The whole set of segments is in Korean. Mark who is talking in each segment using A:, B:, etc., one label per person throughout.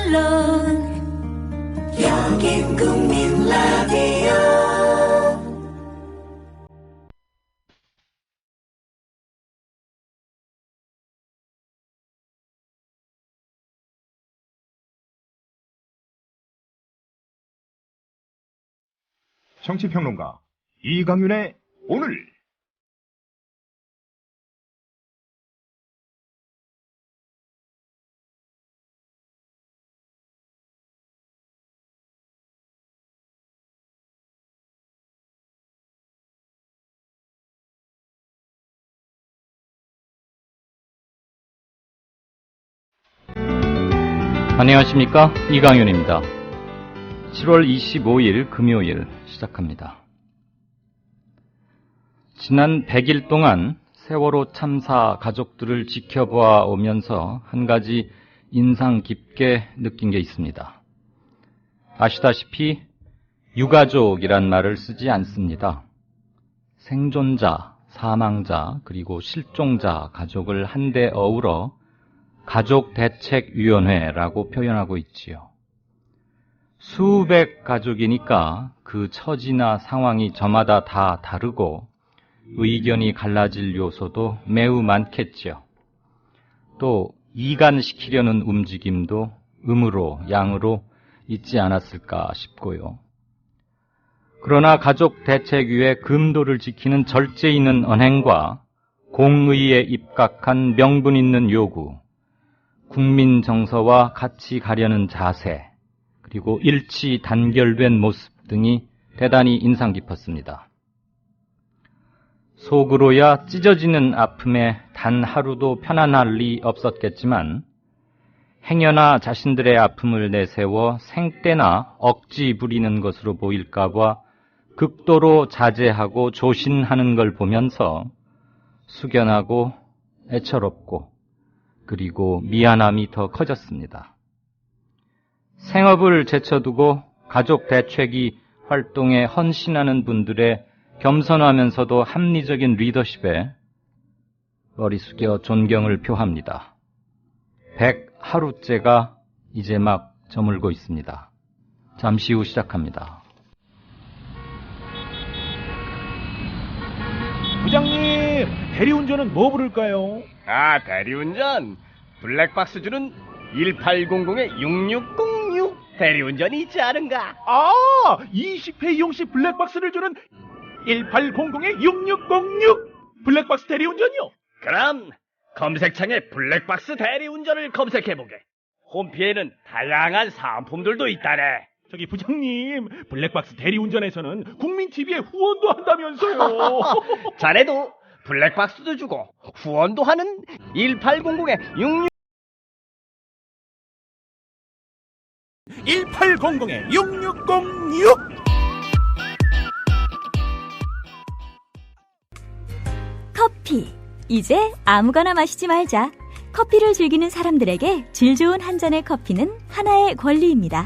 A: 물론 여긴 국민 라디오.
B: 정치평론가 이강윤의 오늘.
C: 안녕하십니까, 이강윤입니다. 7월 25일 금요일 시작합니다. 지난 100일 동안 세월호 참사 가족들을 지켜보아 오면서 한 가지 인상 깊게 느낀 게 있습니다. 아시다시피 유가족이란 말을 쓰지 않습니다. 생존자, 사망자, 그리고 실종자 가족을 한데 어우러 가족대책위원회라고 표현하고 있지요. 수백 가족이니까 그 처지나 상황이 저마다 다 다르고 의견이 갈라질 요소도 매우 많겠죠. 또 이간시키려는 움직임도 음으로 양으로 있지 않았을까 싶고요. 그러나 가족대책위의 금도를 지키는 절제 있는 언행과 공의에 입각한 명분 있는 요구, 국민 정서와 같이 가려는 자세, 그리고 일치 단결된 모습 등이 대단히 인상 깊었습니다. 속으로야 찢어지는 아픔에 단 하루도 편안할 리 없었겠지만 행여나 자신들의 아픔을 내세워 생떼나 억지 부리는 것으로 보일까봐 극도로 자제하고 조심하는 걸 보면서 숙연하고 애처롭고 그리고 미안함이 더 커졌습니다. 생업을 제쳐두고 가족대책위 활동에 헌신하는 분들의 겸손하면서도 합리적인 리더십에 머리 숙여 존경을 표합니다. 100하루째가 이제 막 저물고 있습니다. 잠시 후 시작합니다.
B: 부장님, 대리운전은 뭐 부를까요?
D: 아, 대리운전. 블랙박스 주는 1800-6606 대리운전이 있지 않은가?
B: 아, 20회 이용 시 블랙박스를 주는 1800-6606 블랙박스 대리운전이요?
D: 그럼 검색창에 블랙박스 대리운전을 검색해보게. 홈피에는 다양한 상품들도 있다네.
B: 저기 부장님, 블랙박스 대리운전에서는 국민TV에 후원도 한다면서요.
D: 자네도 블랙박스도 주고 후원도 하는 1800-66
B: 1800-6606.
E: 커피. 이제 아무거나 마시지 말자. 커피를 즐기는 사람들에게 질 좋은 한 잔의 커피는 하나의 권리입니다.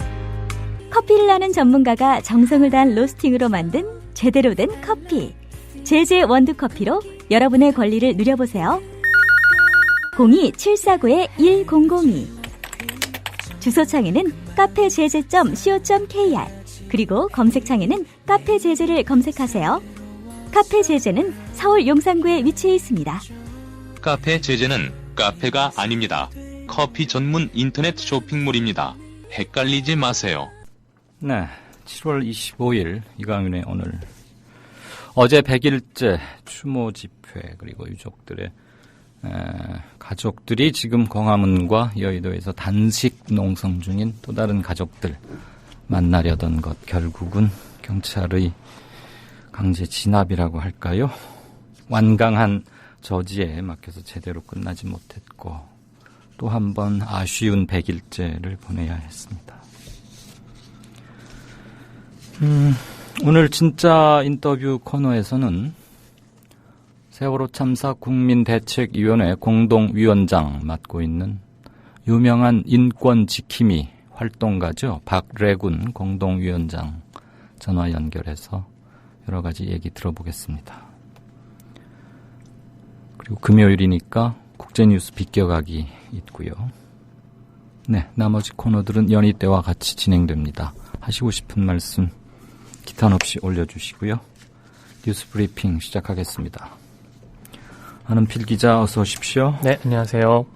E: 커피를 아는 전문가가 정성을 다한 로스팅으로 만든 제대로 된 커피. 제제 원두커피로 여러분의 권리를 누려보세요. 02-749-1002. 주소창에는 카페제제.co.kr, 그리고 검색창에는 카페제제를 검색하세요. 카페제제는 서울 용산구에 위치해 있습니다.
F: 카페제제는 카페가 아닙니다. 커피 전문 인터넷 쇼핑몰입니다. 헷갈리지 마세요.
C: 네, 7월 25일 이강윤의 오늘. 어제 100일째 추모 집회, 그리고 유족들의 가족들이 지금 광화문과 여의도에서 단식 농성 중인 또 다른 가족들 만나려던 것, 결국은 경찰의 강제 진압이라고 할까요? 완강한 저지에 막혀서 제대로 끝나지 못했고 또 한 번 아쉬운 100일째를 보내야 했습니다. 오늘 진짜 인터뷰 코너에서는 세월호 참사 국민대책위원회 공동위원장 맡고 있는 유명한 인권지킴이 활동가죠. 박래군 공동위원장 전화 연결해서 여러 가지 얘기 들어보겠습니다. 그리고 금요일이니까 국제뉴스 비껴가기 있고요. 네, 나머지 코너들은 연희 때와 같이 진행됩니다. 하시고 싶은 말씀 기탄 없이 올려주시고요. 뉴스 브리핑 시작하겠습니다. 한은필 기자 어서 오십시오.
G: 네, 안녕하세요.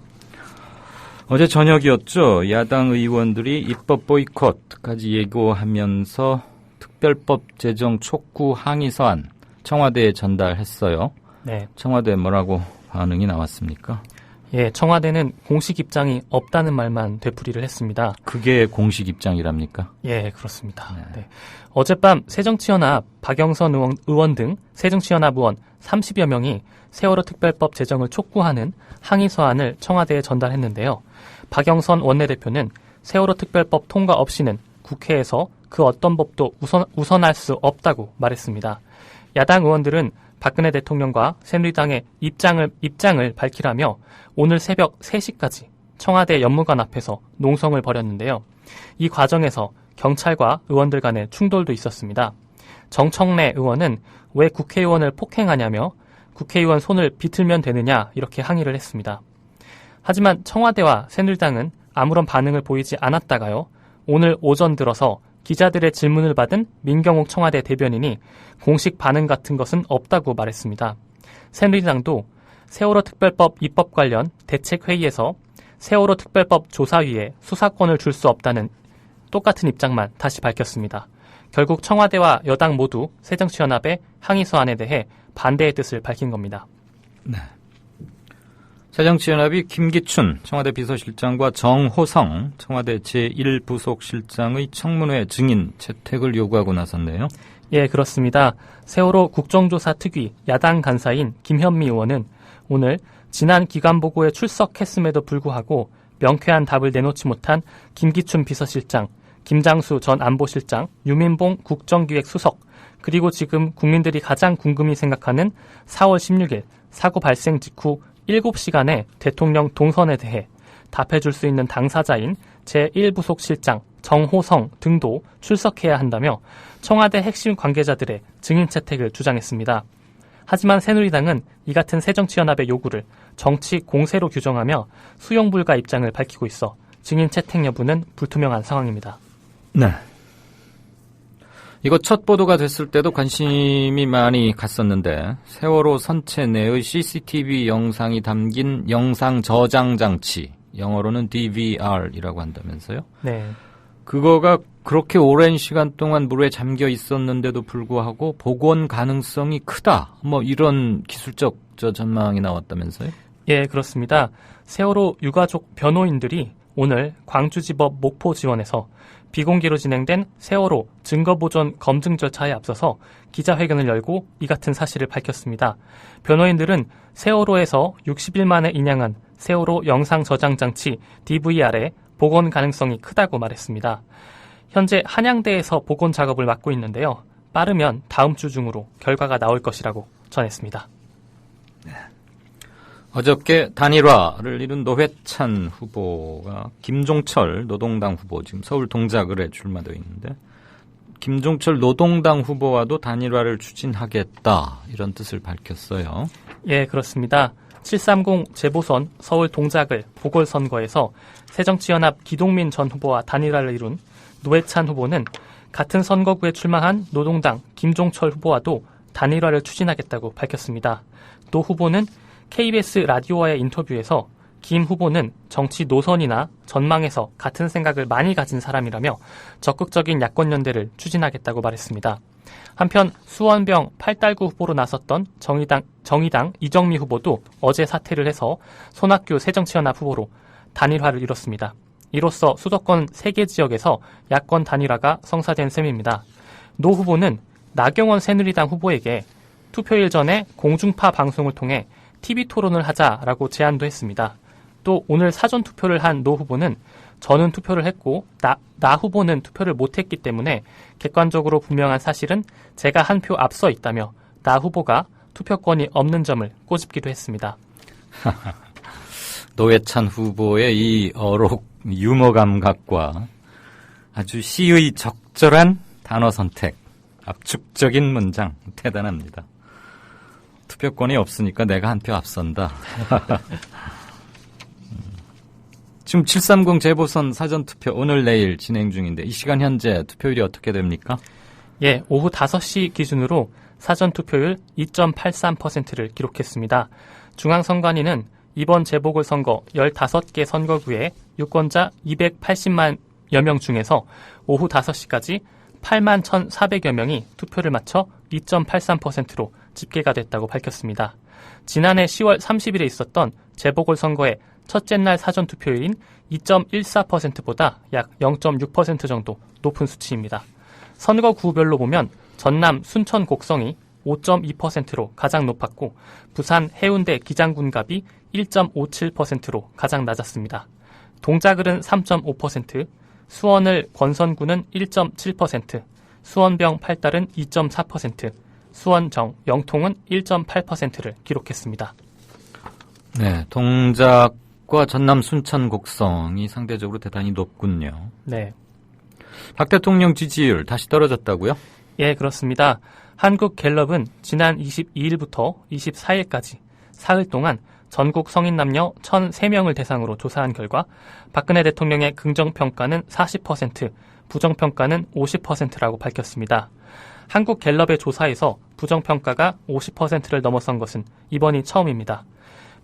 C: 어제 저녁이었죠. 야당 의원들이 입법 보이콧까지 예고하면서 특별법 제정 촉구 항의 서한 청와대에 전달했어요.
G: 네.
C: 청와대 뭐라고 반응이 나왔습니까?
G: 예, 청와대는 공식 입장이 없다는 말만 되풀이를 했습니다.
C: 그게 공식 입장이랍니까?
G: 예, 그렇습니다. 네. 어젯밤 새정치연합 박영선 의원 등 새정치연합 의원 30여 명이 세월호 특별법 제정을 촉구하는 항의 서한을 청와대에 전달했는데요. 박영선 원내대표는 세월호 특별법 통과 없이는 국회에서 그 어떤 법도 우선할 수 없다고 말했습니다. 야당 의원들은 박근혜 대통령과 새누리당의 입장을 밝히라며 오늘 새벽 3시까지 청와대 연무관 앞에서 농성을 벌였는데요. 이 과정에서 경찰과 의원들 간의 충돌도 있었습니다. 정청래 의원은 왜 국회의원을 폭행하냐며 국회의원 손을 비틀면 되느냐 이렇게 항의를 했습니다. 하지만 청와대와 새누리당은 아무런 반응을 보이지 않았다가요. 오늘 오전 들어서 기자들의 질문을 받은 민경욱 청와대 대변인이 공식 반응 같은 것은 없다고 말했습니다. 새누리당도 세월호 특별법 입법 관련 대책회의에서 세월호 특별법 조사위에 수사권을 줄 수 없다는 똑같은 입장만 다시 밝혔습니다. 결국 청와대와 여당 모두 새정치연합의 항의 서한에 대해 반대의 뜻을 밝힌 겁니다.
C: 네. 새정치연합이 김기춘 청와대 비서실장과 정호성 청와대 제1부속실장의 청문회 증인 채택을 요구하고 나섰네요.
G: 예, 그렇습니다. 세월호 국정조사 특위 야당 간사인 김현미 의원은 오늘 지난 기간보고에 출석했음에도 불구하고 명쾌한 답을 내놓지 못한 김기춘 비서실장, 김장수 전 안보실장, 유민봉 국정기획수석, 그리고 지금 국민들이 가장 궁금히 생각하는 4월 16일 사고 발생 직후 7시간의 대통령 동선에 대해 답해줄 수 있는 당사자인 제1부속실장 정호성 등도 출석해야 한다며 청와대 핵심 관계자들의 증인 채택을 주장했습니다. 하지만 새누리당은 이 같은 새정치연합의 요구를 정치 공세로 규정하며 수용 불가 입장을 밝히고 있어 증인 채택 여부는 불투명한 상황입니다.
C: 네. 이거 첫 보도가 됐을 때도 관심이 많이 갔었는데 세월호 선체 내의 CCTV 영상이 담긴 영상 저장 장치, 영어로는 DVR이라고 한다면서요?
G: 네.
C: 그거가 그렇게 오랜 시간 동안 물에 잠겨 있었는데도 불구하고 복원 가능성이 크다. 뭐 이런 기술적 전망이 나왔다면서요?
G: 예, 그렇습니다. 세월호 유가족 변호인들이 오늘 광주지법 목포지원에서 비공개로 진행된 세월호 증거보존 검증 절차에 앞서서 기자회견을 열고 이 같은 사실을 밝혔습니다. 변호인들은 세월호에서 60일 만에 인양한 세월호 영상 저장 장치 DVR의 복원 가능성이 크다고 말했습니다. 현재 한양대에서 복원 작업을 맡고 있는데요. 빠르면 다음 주 중으로 결과가 나올 것이라고 전했습니다.
C: 네. 어저께 단일화를 이룬 노회찬 후보가 김종철 노동당 후보 지금 서울 동작을에 출마되어 있는데 김종철 노동당 후보와도 단일화를 추진하겠다 이런 뜻을 밝혔어요.
G: 예, 그렇습니다. 730 재보선 서울 동작을 보궐선거에서 새정치연합 기동민 전 후보와 단일화를 이룬 노회찬 후보는 같은 선거구에 출마한 노동당 김종철 후보와도 단일화를 추진하겠다고 밝혔습니다. 노 후보는 KBS 라디오와의 인터뷰에서 김 후보는 정치 노선이나 전망에서 같은 생각을 많이 가진 사람이라며 적극적인 야권연대를 추진하겠다고 말했습니다. 한편 수원병 8달구 후보로 나섰던 정의당 이정미 후보도 어제 사퇴를 해서 손학규 새정치연합 후보로 단일화를 이뤘습니다. 이로써 수도권 3개 지역에서 야권 단일화가 성사된 셈입니다. 노 후보는 나경원 새누리당 후보에게 투표일 전에 공중파 방송을 통해 TV토론을 하자라고 제안도 했습니다. 또 오늘 사전투표를 한 노 후보는 저는 투표를 했고 나 후보는 투표를 못했기 때문에 객관적으로 분명한 사실은 제가 한 표 앞서 있다며 나 후보가 투표권이 없는 점을 꼬집기도 했습니다.
C: 노회찬 후보의 이 어록 유머 감각과 아주 시의 적절한 단어 선택, 압축적인 문장 대단합니다. 투표권이 없으니까 내가 한 표 앞선다. 지금 730 재보선 사전투표 오늘 내일 진행 중인데 이 시간 현재 투표율이 어떻게 됩니까?
G: 예, 오후 5시 기준으로 사전투표율 2.83%를 기록했습니다. 중앙선관위는 이번 재보궐선거 15개 선거구에 유권자 280만여 명 중에서 오후 5시까지 8만 1,400여 명이 투표를 마쳐 2.83%로 집계가 됐다고 밝혔습니다. 지난해 10월 30일에 있었던 재보궐선거의 첫째 날 사전투표율인 2.14%보다 약 0.6% 정도 높은 수치입니다. 선거구별로 보면 전남 순천 곡성이 5.2%로 가장 높았고 부산 해운대 기장군갑이 1.57%로 가장 낮았습니다. 동작을은 3.5%, 수원을 권선군은 1.7%, 수원병 팔달은 2.4%, 수원정 영통은 1.8%를 기록했습니다.
C: 네, 동작과 전남 순천 곡성이 상대적으로 대단히 높군요.
G: 네.
C: 박 대통령 지지율 다시 떨어졌다고요?
G: 예, 그렇습니다. 한국갤럽은 지난 22일부터 24일까지 사흘 동안 전국 성인 남녀 1,003명을 대상으로 조사한 결과 박근혜 대통령의 긍정평가는 40%, 부정평가는 50%라고 밝혔습니다. 한국갤럽의 조사에서 부정평가가 50%를 넘어선 것은 이번이 처음입니다.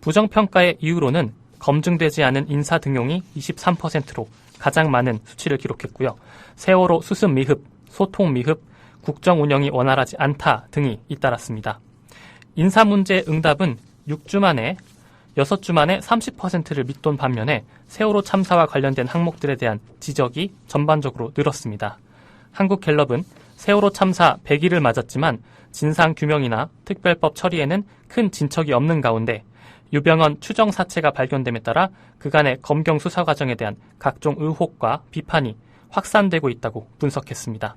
G: 부정평가의 이유로는 검증되지 않은 인사 등용이 23%로 가장 많은 수치를 기록했고요. 세월호 수습 미흡, 소통 미흡, 국정 운영이 원활하지 않다 등이 잇따랐습니다. 인사 문제 응답은 6주 만에 30%를 밑돈 반면에 세월호 참사와 관련된 항목들에 대한 지적이 전반적으로 늘었습니다. 한국갤럽은 세월호 참사 100일을 맞았지만 진상규명이나 특별법 처리에는 큰 진척이 없는 가운데 유병언 추정 사체가 발견됨에 따라 그간의 검경 수사 과정에 대한 각종 의혹과 비판이 확산되고 있다고 분석했습니다.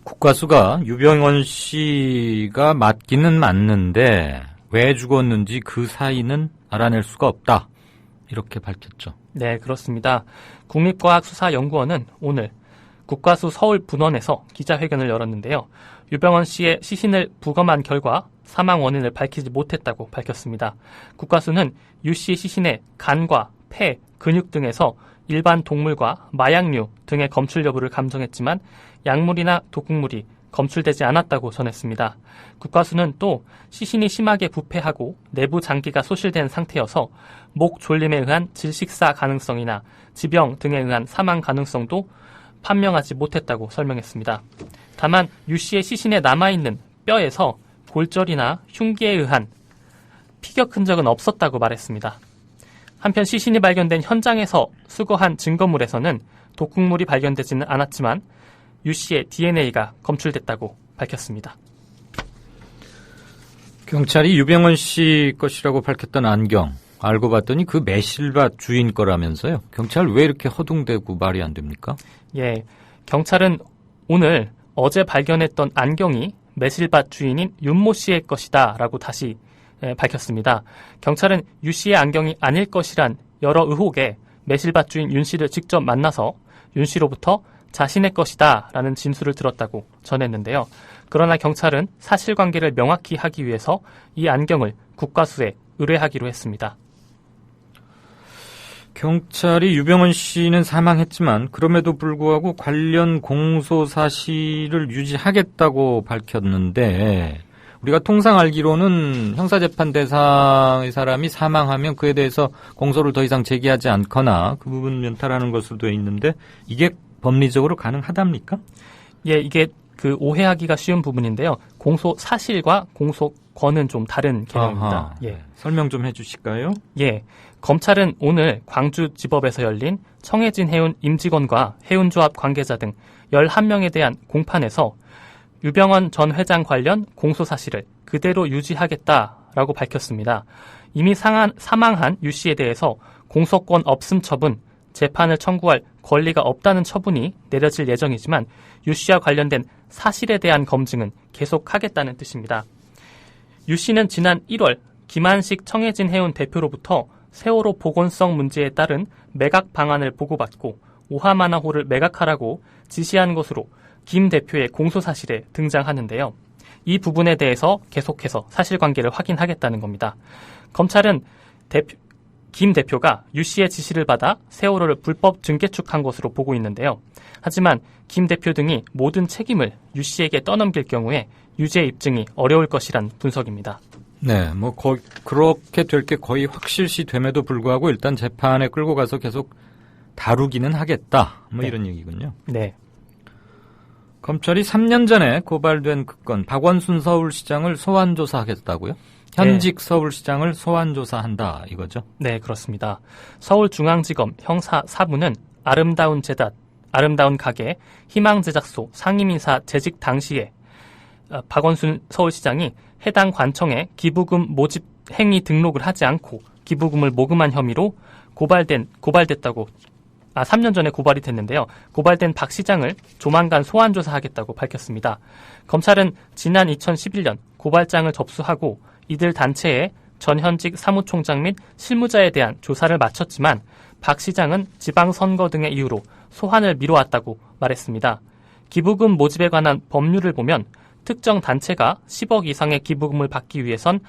C: 국과수가 유병언 씨가 맞기는 맞는데 왜 죽었는지 그 사이는 알아낼 수가 없다. 이렇게 밝혔죠.
G: 네, 그렇습니다. 국립과학수사연구원은 오늘 국과수 서울분원에서 기자회견을 열었는데요. 유병언 씨의 시신을 부검한 결과 사망 원인을 밝히지 못했다고 밝혔습니다. 국과수는 유 씨의 시신의 간과 폐, 근육 등에서 일반 동물과 마약류 등의 검출 여부를 감정했지만 약물이나 독극물이 검출되지 않았다고 전했습니다. 국과수는 또 시신이 심하게 부패하고 내부 장기가 소실된 상태여서 목 졸림에 의한 질식사 가능성이나 지병 등에 의한 사망 가능성도 판명하지 못했다고 설명했습니다. 다만 유 씨의 시신에 남아있는 뼈에서 골절이나 흉기에 의한 피격 흔적은 없었다고 말했습니다. 한편 시신이 발견된 현장에서 수거한 증거물에서는 독극물이 발견되지는 않았지만 유 씨의 DNA가 검출됐다고 밝혔습니다.
C: 경찰이 유병언 씨 것이라고 밝혔던 안경 알고 봤더니 그 매실밭 주인 거라면서요. 경찰 왜 이렇게 허둥대고 말이 안 됩니까?
G: 예, 경찰은 오늘 어제 발견했던 안경이 매실밭 주인인 윤모 씨의 것이다 라고 다시 밝혔습니다. 경찰은 유 씨의 안경이 아닐 것이란 여러 의혹에 매실밭 주인 윤 씨를 직접 만나서 윤 씨로부터 자신의 것이다 라는 진술을 들었다고 전했는데요. 그러나 경찰은 사실관계를 명확히 하기 위해서 이 안경을 국과수에 의뢰하기로 했습니다.
C: 경찰이 유병언 씨는 사망했지만 그럼에도 불구하고 관련 공소 사실을 유지하겠다고 밝혔는데 우리가 통상 알기로는 형사재판 대상의 사람이 사망하면 그에 대해서 공소를 더 이상 제기하지 않거나 그 부분 면탈하는 것으로 되어 있는데 이게 법리적으로 가능하답니까?
G: 예, 이게 그 오해하기가 쉬운 부분인데요. 공소 사실과 공소권은 좀 다른 개념입니다. 예.
C: 설명 좀 해주실까요?
G: 예. 검찰은 오늘 광주지법에서 열린 청해진 해운 임직원과 해운조합 관계자 등 11명에 대한 공판에서 유병언 전 회장 관련 공소사실을 그대로 유지하겠다라고 밝혔습니다. 이미 사망한 유 씨에 대해서 공소권 없음 처분, 재판을 청구할 권리가 없다는 처분이 내려질 예정이지만 유 씨와 관련된 사실에 대한 검증은 계속하겠다는 뜻입니다. 유 씨는 지난 1월 김한식 청해진 해운 대표로부터 세월호 보건성 문제에 따른 매각 방안을 보고받고 오하마나호를 매각하라고 지시한 것으로 김 대표의 공소사실에 등장하는데요. 이 부분에 대해서 계속해서 사실관계를 확인하겠다는 겁니다. 검찰은 김 대표가 유 씨의 지시를 받아 세월호를 불법 증개축한 것으로 보고 있는데요. 하지만 김 대표 등이 모든 책임을 유 씨에게 떠넘길 경우에 유죄 입증이 어려울 것이란 분석입니다.
C: 네, 뭐 그렇게 될 게 거의 확실시 됨에도 불구하고 일단 재판에 끌고 가서 계속 다루기는 하겠다. 뭐
G: 네.
C: 이런 얘기군요.
G: 네.
C: 검찰이 3년 전에 고발된 그 건 박원순 서울시장을 소환 조사하겠다고요? 현직 서울시장을 소환 조사한다 이거죠?
G: 네, 그렇습니다. 서울중앙지검 형사 4부는 아름다운 재단, 아름다운 가게, 희망제작소 상임이사 재직 당시에 박원순 서울시장이 해당 관청에 기부금 모집 행위 등록을 하지 않고 기부금을 모금한 혐의로 고발됐다고 3년 전에 고발이 됐는데요. 고발된 박 시장을 조만간 소환 조사하겠다고 밝혔습니다. 검찰은 지난 2011년 고발장을 접수하고 이들 단체의 전현직 사무총장 및 실무자에 대한 조사를 마쳤지만 박 시장은 지방선거 등의 이유로 소환을 미뤄왔다고 말했습니다. 기부금 모집에 관한 법률을 보면 특정 단체가 10억 이상의 기부금을 받기 위해선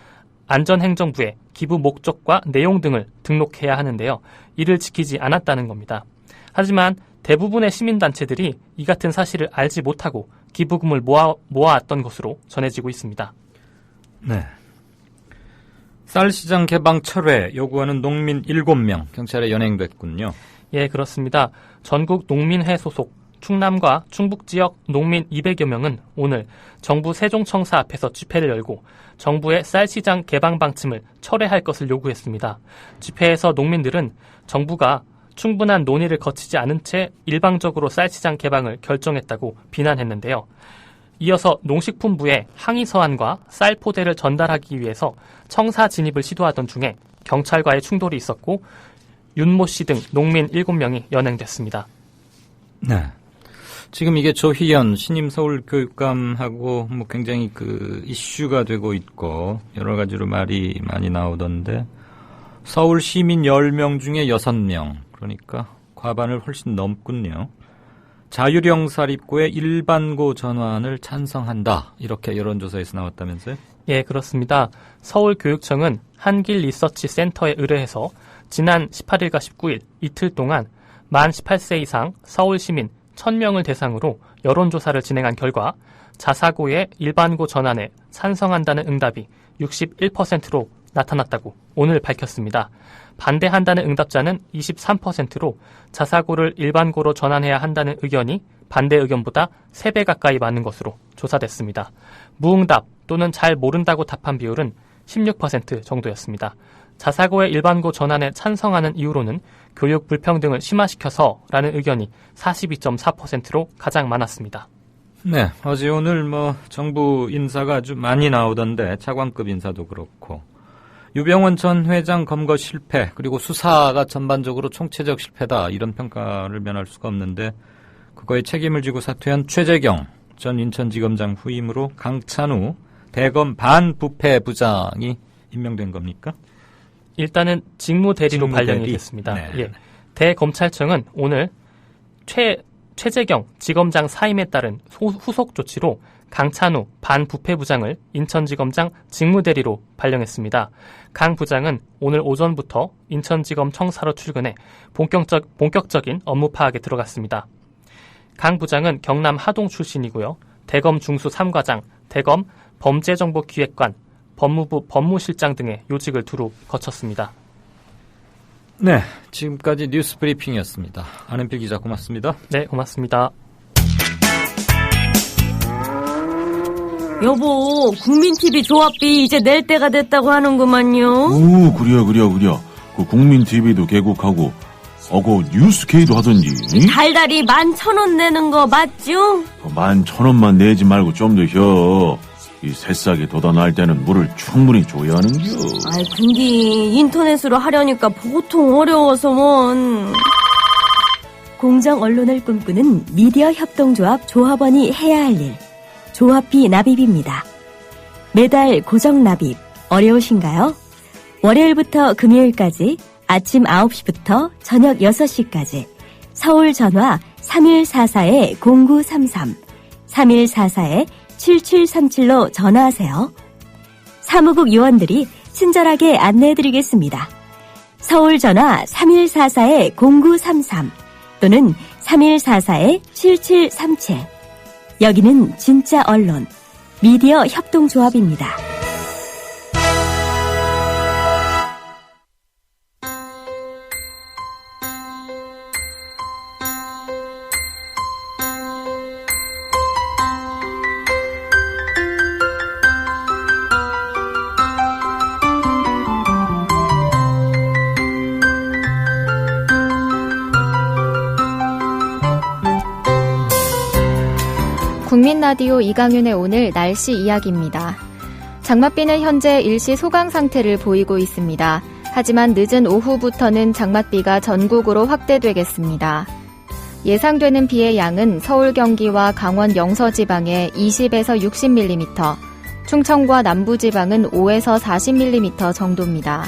G: 안전행정부에 기부 목적과 내용 등을 등록해야 하는데요. 이를 지키지 않았다는 겁니다. 하지만 대부분의 시민단체들이 이 같은 사실을 알지 못하고 기부금을 모아왔던 것으로 전해지고 있습니다.
C: 네. 쌀시장 개방 철회 요구하는 농민 7명 경찰에 연행됐군요.
G: 예, 그렇습니다. 전국 농민회 소속 충남과 충북 지역 농민 200여 명은 오늘 정부 세종청사 앞에서 집회를 열고 정부의 쌀시장 개방 방침을 철회할 것을 요구했습니다. 집회에서 농민들은 정부가 충분한 논의를 거치지 않은 채 일방적으로 쌀시장 개방을 결정했다고 비난했는데요. 이어서 농식품부에 항의 서한과 쌀 포대를 전달하기 위해서 청사 진입을 시도하던 중에 경찰과의 충돌이 있었고 윤모 씨 등 농민 7명이 연행됐습니다.
C: 네. 지금 이게 조희연 신임 서울교육감하고 뭐 굉장히 이슈가 되고 있고 여러 가지로 말이 많이 나오던데 서울 시민 10명 중에 6명 그러니까 과반을 훨씬 넘군요. 자율형 사립고의 일반고 전환을 찬성한다. 이렇게 여론조사에서 나왔다면서요?
G: 예, 그렇습니다. 서울교육청은 한길리서치센터에 의뢰해서 지난 18일과 19일 이틀 동안 만 18세 이상 서울시민 1000명을 대상으로 여론조사를 진행한 결과 자사고의 일반고 전환에 찬성한다는 응답이 61%로 나타났다고 오늘 밝혔습니다. 반대한다는 응답자는 23%로 자사고를 일반고로 전환해야 한다는 의견이 반대 의견보다 3배 가까이 많은 것으로 조사됐습니다. 무응답 또는 잘 모른다고 답한 비율은 16% 정도였습니다. 자사고의 일반고 전환에 찬성하는 이유로는 교육 불평등을 심화시켜서라는 의견이 42.4%로 가장 많았습니다.
C: 네, 어제 오늘 정부 인사가 아주 많이 나오던데 차관급 인사도 그렇고 유병원 전 회장 검거 실패 그리고 수사가 전반적으로 총체적 실패다 이런 평가를 면할 수가 없는데 그거에 책임을 지고 사퇴한 최재경 전 인천지검장 후임으로 강찬우 대검 반부패부장이 임명된 겁니까?
G: 일단은 직무대리로 발령이 됐습니다.
C: 네.
G: 예. 대검찰청은 오늘 최재경 지검장 사임에 따른 후속 조치로 강찬우 반부패부장을 인천지검장 직무대리로 발령했습니다. 강 부장은 오늘 오전부터 인천지검 청사로 출근해 본격적인 업무 파악에 들어갔습니다. 강 부장은 경남 하동 출신이고요. 대검 중수 3과장, 대검 범죄정보기획관, 법무부 법무실장 등의 요직을 두루 거쳤습니다.
C: 네, 지금까지 뉴스 브리핑이었습니다. 안은필 기자 고맙습니다.
G: 네, 고맙습니다.
H: 여보, 국민TV 조합비 이제 낼 때가 됐다고 하는구만요.
I: 오, 그려. 그 국민TV도 개국하고, 그 뉴스K도 하던지.
H: 달달이 11,000원 내는 거 맞죠?
I: 11,000원만 내지 말고 좀 더 혀. 이 새싹이 돋아날 때는 물을 충분히 줘야 하는겨.
H: 아이, 근데 인터넷으로 하려니까 보통 어려워서 뭔.
E: 공정 언론을 꿈꾸는 미디어 협동조합 조합원이 해야 할 일. 조합비 납입입니다. 매달 고정 납입 어려우신가요? 월요일부터 금요일까지 아침 9시부터 저녁 6시까지 서울 전화 3144-0933 3144-7737로 전화하세요. 사무국 요원들이 친절하게 안내해드리겠습니다. 서울 전화 3144-0933 또는 3144-7737. 여기는 진짜 언론, 미디어 협동조합입니다.
J: 국민라디오 이강윤의 오늘 날씨 이야기입니다. 장맛비는 현재 일시 소강 상태를 보이고 있습니다. 하지만 늦은 오후부터는 장맛비가 전국으로 확대되겠습니다. 예상되는 비의 양은 서울 경기와 강원 영서지방에 20에서 60mm, 충청과 남부지방은 5에서 40mm 정도입니다.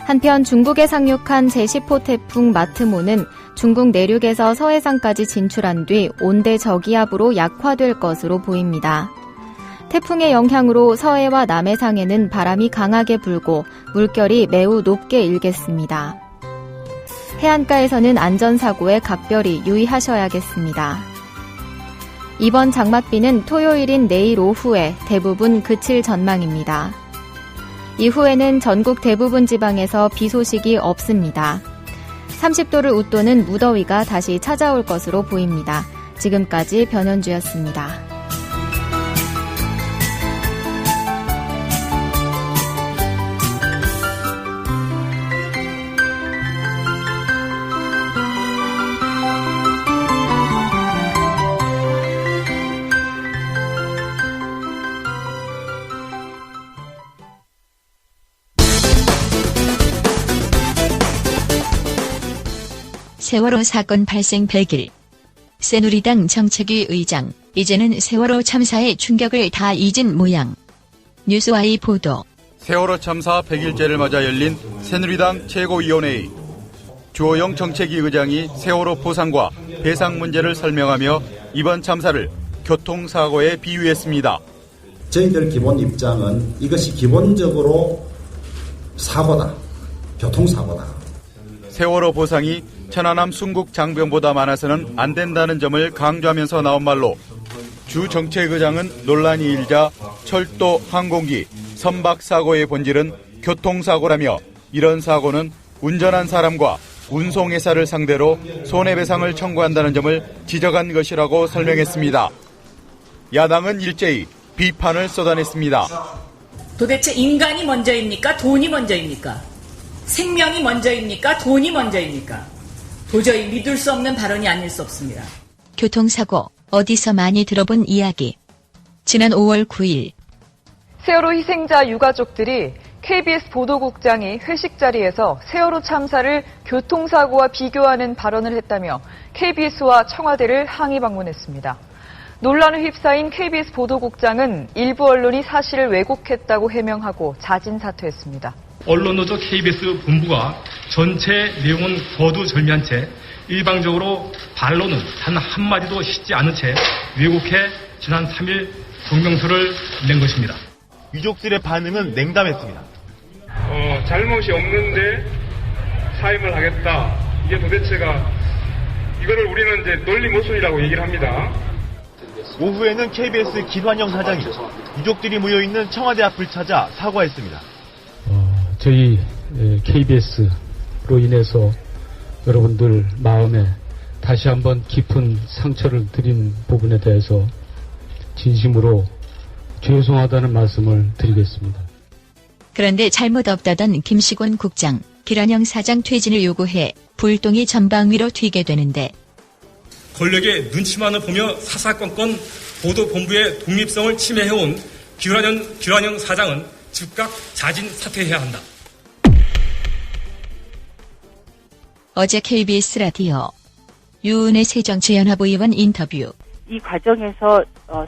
J: 한편 중국에 상륙한 제10호 태풍 마트모는 중국 내륙에서 서해상까지 진출한 뒤 온대 저기압으로 약화될 것으로 보입니다. 태풍의 영향으로 서해와 남해상에는 바람이 강하게 불고 물결이 매우 높게 일겠습니다. 해안가에서는 안전사고에 각별히 유의하셔야겠습니다. 이번 장맛비는 토요일인 내일 오후에 대부분 그칠 전망입니다. 이후에는 전국 대부분 지방에서 비 소식이 없습니다. 30도를 웃도는 무더위가 다시 찾아올 것으로 보입니다. 지금까지 변현주였습니다.
K: 세월호 사건 발생 100일. 새누리당 정책위 의장, 이제는 세월호 참사의 충격을 다 잊은 모양. 뉴스와이 보도.
L: 세월호 참사 100일째를 맞아 열린 새누리당 최고위원회의. 주호영 정책위 의장이 세월호 포상과 배상 문제를 설명하며 이번 참사를 교통사고에 비유했습니다.
M: 저희들 기본 입장은 이것이 기본적으로 사고다. 교통사고다.
L: 세월호 보상이 천안함 순국 장병보다 많아서는 안 된다는 점을 강조하면서 나온 말로 주 정책의장은 논란이 일자 철도, 항공기, 선박 사고의 본질은 교통사고라며 이런 사고는 운전한 사람과 운송회사를 상대로 손해배상을 청구한다는 점을 지적한 것이라고 설명했습니다. 야당은 일제히 비판을 쏟아냈습니다.
N: 도대체 인간이 먼저입니까? 돈이 먼저입니까? 생명이 먼저입니까? 돈이 먼저입니까? 도저히 믿을 수 없는 발언이 아닐 수 없습니다.
K: 교통사고, 어디서 많이 들어본 이야기. 지난 5월 9일.
O: 세월호 희생자 유가족들이 KBS 보도국장이 회식 자리에서 세월호 참사를 교통사고와 비교하는 발언을 했다며 KBS와 청와대를 항의 방문했습니다. 논란에 휩싸인 KBS 보도국장은 일부 언론이 사실을 왜곡했다고 해명하고 자진 사퇴했습니다.
P: 언론노조 KBS 본부가 전체 내용은 거두절미한 채 일방적으로 반론은 단 한마디도 싣지 않은 채 왜곡해 지난 3일 성명서를 낸 것입니다.
Q: 유족들의 반응은 냉담했습니다.
P: 잘못이 없는데 사임을 하겠다. 이게 도대체가 이거를 우리는 이제 논리 모순이라고 얘기를 합니다.
Q: 오후에는 KBS 김환영 사장이 유족들이 모여있는 청와대 앞을 찾아 사과했습니다.
R: 저희 KBS로 인해서 여러분들 마음에 다시 한번 깊은 상처를 드린 부분에 대해서 진심으로 죄송하다는 말씀을 드리겠습니다.
K: 그런데 잘못 없다던 김시곤 국장, 김환영 사장 퇴진을 요구해 불똥이 전방위로 튀게 되는데
P: 권력의 눈치만을 보며 사사건건 보도본부의 독립성을 침해해온 김환영 사장은 즉각 자진 사퇴해야 한다.
K: 어제 KBS 라디오 유은혜 새정치연합 의원 인터뷰.
S: 이 과정에서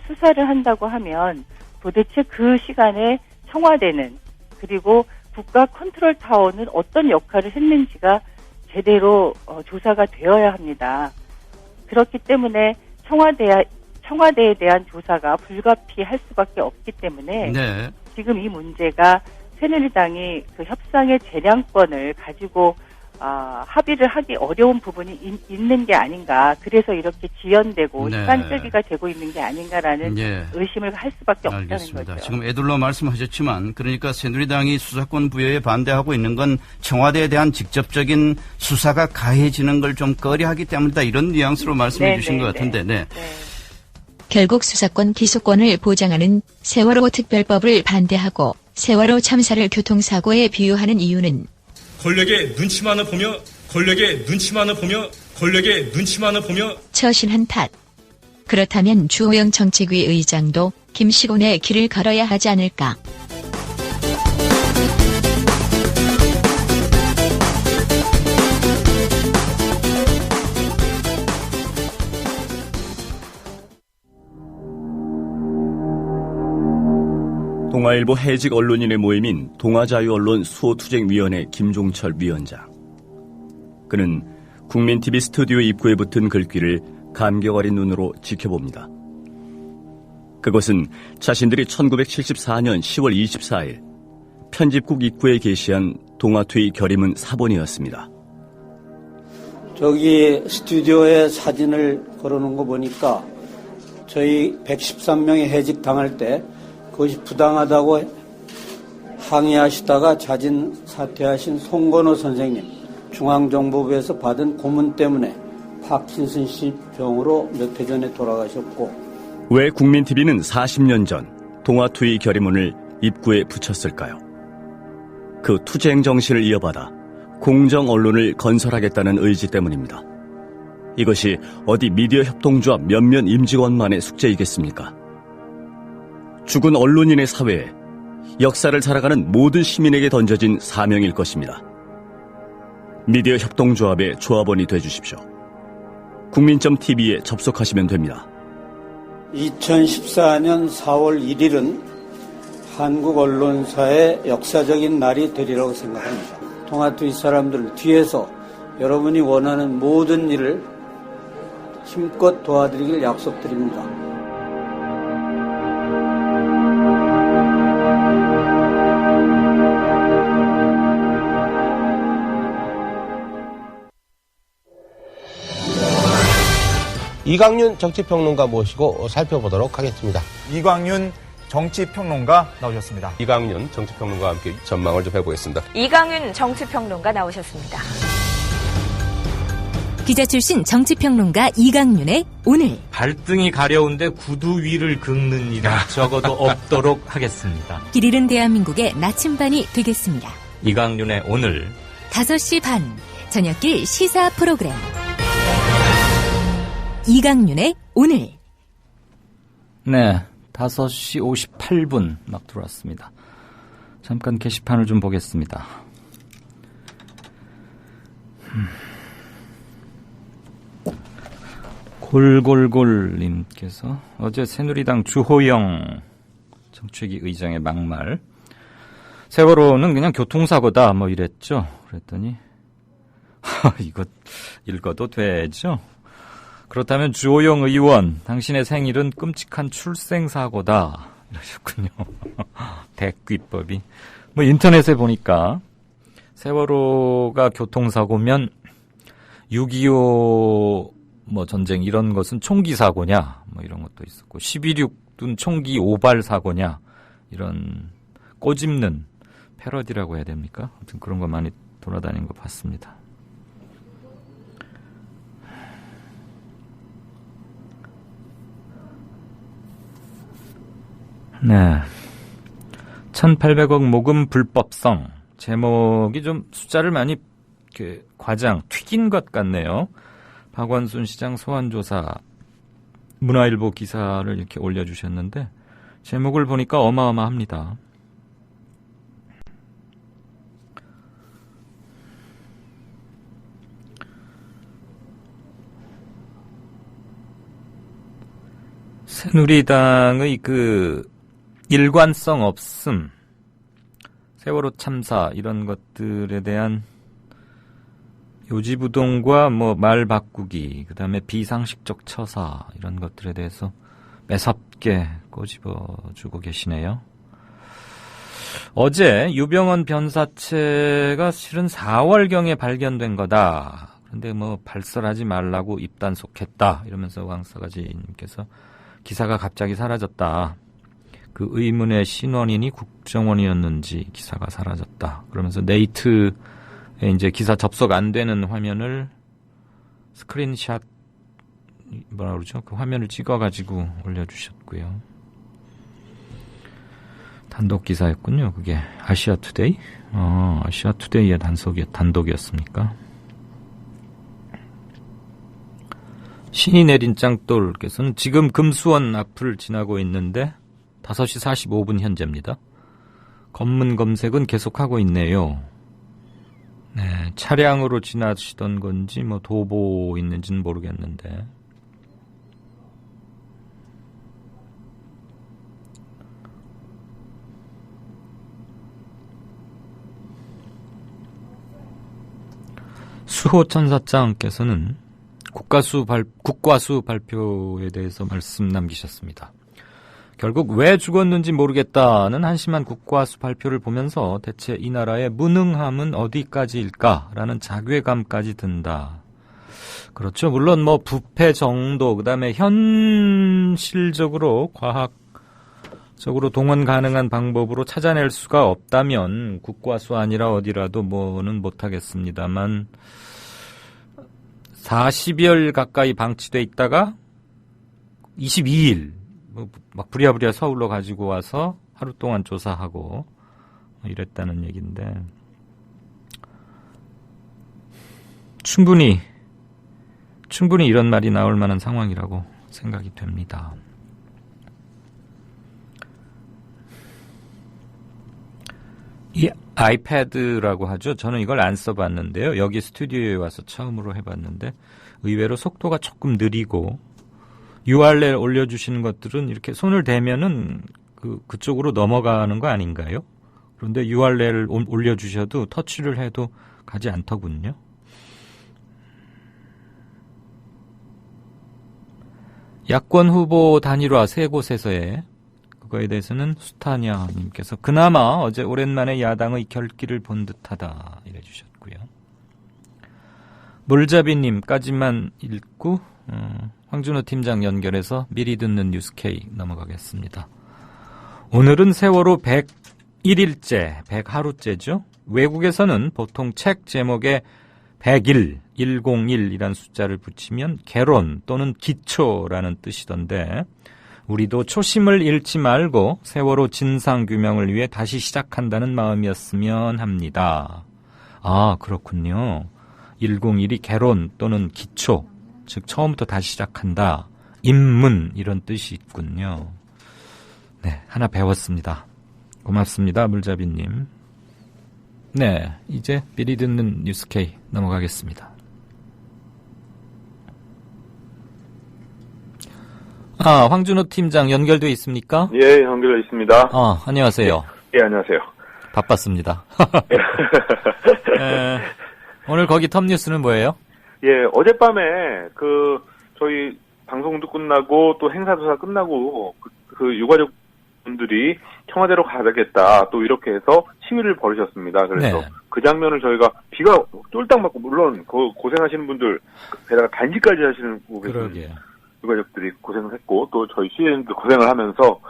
S: 수사를 한다고 하면 도대체 그 시간에 청와대는 그리고 국가 컨트롤 타워는 어떤 역할을 했는지가 제대로 조사가 되어야 합니다. 그렇기 때문에 청와대에 대한 조사가 불가피할 수밖에 없기 때문에 지금 이 문제가 새누리당이 그 협상의 재량권을 가지고 합의를 하기 어려운 부분이 있는 게 아닌가. 그래서 이렇게 지연되고
T: 네.
S: 시간 끌기가 되고 있는 게 아닌가라는
T: 예.
S: 의심을 할 수밖에 없다는
T: 알겠습니다.
S: 거죠.
T: 지금 애둘러 말씀하셨지만 그러니까 새누리당이 수사권 부여에 반대하고 있는 건 청와대에 대한 직접적인 수사가 가해지는 걸 좀 꺼려하기 때문이다. 이런 뉘앙스로 말씀해 주신 것 같은데. 네.
K: 결국 수사권 기소권을 보장하는 세월호 특별법을 반대하고 세월호 참사를 교통사고에 비유하는 이유는
P: 권력의 눈치만을 보며
K: 처신한 탓. 그렇다면 주호영 정책위 의장도 김시곤의 길을 걸어야 하지 않을까.
U: 동아일보 해직 언론인의 모임인 동아자유언론 수호투쟁위원회 김종철 위원장. 그는 국민TV 스튜디오 입구에 붙은 글귀를 감격 어린 눈으로 지켜봅니다. 그것은 자신들이 1974년 10월 24일 편집국 입구에 게시한 동아투의 결의문 사본이었습니다.
V: 저기 스튜디오에 사진을 걸어놓은 거 보니까 저희 113명이 해직 당할 때 그것이 부당하다고 항의하시다가 자진 사퇴하신 송건호 선생님, 중앙정보부에서 받은 고문 때문에 파킨슨씨 병으로 몇 해 전에 돌아가셨고.
U: 왜 국민TV는 40년 전 동아투의 결의문을 입구에 붙였을까요? 그 투쟁 정신을 이어받아 공정 언론을 건설하겠다는 의지 때문입니다. 이것이 어디 미디어 협동조합 몇몇 임직원만의 숙제이겠습니까? 죽은 언론인의 사회에 역사를 살아가는 모든 시민에게 던져진 사명일 것입니다. 미디어 협동조합의 조합원이 되주십시오. 국민.tv에 접속하시면 됩니다.
V: 2014년 4월 1일은 한국 언론사의 역사적인 날이 되리라고 생각합니다. 동아투의 사람들 뒤에서 여러분이 원하는 모든 일을 힘껏 도와드리길 약속드립니다.
W: 이광윤 정치평론가 모시고 살펴보도록 하겠습니다.
X: 이광윤 정치평론가 나오셨습니다.
W: 이광윤 정치평론가와 함께 전망을 좀 해보겠습니다.
Y: 이광윤 정치평론가 나오셨습니다.
Z: 기자 출신 정치평론가 이광윤의 오늘.
C: 발등이 가려운데 구두 위를 긁는 일은 적어도 없도록 하겠습니다.
Z: 길 잃은 대한민국의 나침반이 되겠습니다.
C: 이광윤의 오늘
Z: 5시 반 저녁길 시사 프로그램 이광윤의 오늘.
C: 네, 5시 58분 막 들어왔습니다. 잠깐 게시판을 좀 보겠습니다. 골골골님께서 어제 새누리당 주호영 정책위 의장의 막말, 세월호는 그냥 교통사고다 뭐 이랬죠. 그랬더니 이거 읽어도 되죠. 그렇다면 주호영 의원, 당신의 생일은 끔찍한 출생사고다 이러셨군요. 대귀법이. 뭐 인터넷에 보니까 세월호가 교통사고면 6.25 뭐 전쟁 이런 것은 총기 사고냐 뭐 이런 것도 있었고 12.6도 총기 오발 사고냐 이런 꼬집는 패러디라고 해야 됩니까? 아무튼 그런 거 많이 돌아다니는 거 봤습니다. 네. 1800억 모금 불법성. 제목이 좀 숫자를 많이 과장, 튀긴 것 같네요. 박원순 시장 소환조사 문화일보 기사를 이렇게 올려주셨는데 제목을 보니까 어마어마합니다. 새누리당의 그 일관성 없음, 세월호 참사 이런 것들에 대한 요지부동과 뭐 말 바꾸기, 그 다음에 비상식적 처사 이런 것들에 대해서 매섭게 꼬집어주고 계시네요. 어제 유병헌 변사체가 실은 4월경에 발견된 거다. 그런데 뭐 발설하지 말라고 입단속했다. 이러면서 왕싸가지님께서 기사가 갑자기 사라졌다. 그 의문의 신원인이 국정원이었는지 기사가 사라졌다. 그러면서 네이트에 이제 기사 접속 안 되는 화면을 스크린샷 뭐라 그러죠? 그 화면을 찍어가지고 올려주셨고요. 단독 기사였군요. 그게 아시아투데이? 아시아투데이의 단독이었습니까? 신이 내린 짱돌께서는 지금 금수원 앞을 지나고 있는데 5시 45분 현재입니다. 검문 검색은 계속하고 있네요. 네, 차량으로 지나시던 건지 뭐 도보 있는지는 모르겠는데 수호천사장께서는 국과수 발표에 대해서 말씀 남기셨습니다. 결국 왜 죽었는지 모르겠다는 한심한 국과수 발표를 보면서 대체 이 나라의 무능함은 어디까지일까라는 자괴감까지 든다. 그렇죠. 물론 뭐 부패 정도, 그다음에 현실적으로 과학적으로 동원 가능한 방법으로 찾아낼 수가 없다면 국과수 아니라 어디라도 뭐는 못하겠습니다만 40여일 가까이 방치돼 있다가 22일 막 부랴부랴 서울로 가지고 와서 하루 동안 조사하고 이랬다는 얘기인데 충분히 이런 말이 나올 만한 상황이라고 생각이 됩니다. 이 아이패드라고 하죠. 저는 이걸 안 써봤는데요. 여기 스튜디오에 와서 처음으로 해봤는데 의외로 속도가 조금 느리고 URL 올려주시는 것들은 이렇게 손을 대면은 그쪽으로 넘어가는 거 아닌가요? 그런데 URL 올려주셔도 터치를 해도 가지 않더군요. 야권 후보 단일화 3곳에서의 그거에 대해서는 수타냐님께서 그나마 어제 오랜만에 야당의 결기를 본 듯하다 이래 주셨고요. 물잡이님까지만 읽고 황준호 팀장 연결해서 미리 듣는 뉴스 K 넘어가겠습니다. 오늘은 세월호 101일째, 100하루째죠. 외국에서는 보통 책 제목에 101, 101이란 숫자를 붙이면 개론 또는 기초라는 뜻이던데 우리도 초심을 잃지 말고 세월호 진상규명을 위해 다시 시작한다는 마음이었으면 합니다. 아, 그렇군요. 101이 개론 또는 기초, 즉 처음부터 다시 시작한다. 입문 이런 뜻이 있군요. 네, 하나 배웠습니다. 고맙습니다, 물잡이님. 네, 이제 미리 듣는 뉴스 K 넘어가겠습니다. 황준호 팀장 연결돼 있습니까?
A: 예, 연결돼 있습니다.
C: 안녕하세요.
A: 예, 안녕하세요.
C: 바빴습니다. 오늘 거기 톱뉴스는 뭐예요?
A: 예, 어젯밤에 저희 방송도 끝나고 또 행사조사 끝나고 그 유가족 분들이 청와대로 가야겠다 또 이렇게 해서 시위를 벌이셨습니다. 그래서
C: 네.
A: 그 장면을 저희가 비가 쫄딱 맞고 물론 고생하시는 분들 게다가 단식까지 하시는 유가족들이 고생을 했고 또 저희 시민들 고생을 하면서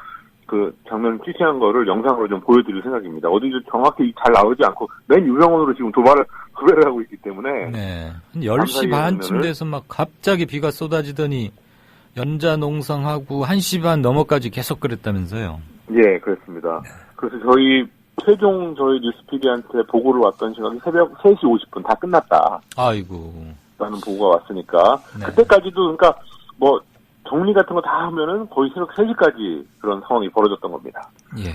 A: 그 장면을 취재한 거를 영상으로 좀 보여드릴 생각입니다. 어디 좀 정확히 잘 나오지 않고 맨 유명원으로 지금 도배를 하고 있기 때문에
C: 네. 한 10시 반쯤 돼서 막 갑자기 비가 쏟아지더니 연자농성하고 1시 반 넘어까지 계속 그랬다면서요?
A: 예, 그렇습니다. 그래서 최종 저희 뉴스피디한테 보고를 왔던 시간이 새벽 3시 50분 다 끝났다.
C: 아이고.
A: 라는 보고가 왔으니까 그때까지도 그러니까 뭐 정리 같은 거 다 하면은 거의 새벽 3시까지 그런 상황이 벌어졌던 겁니다.
C: 예.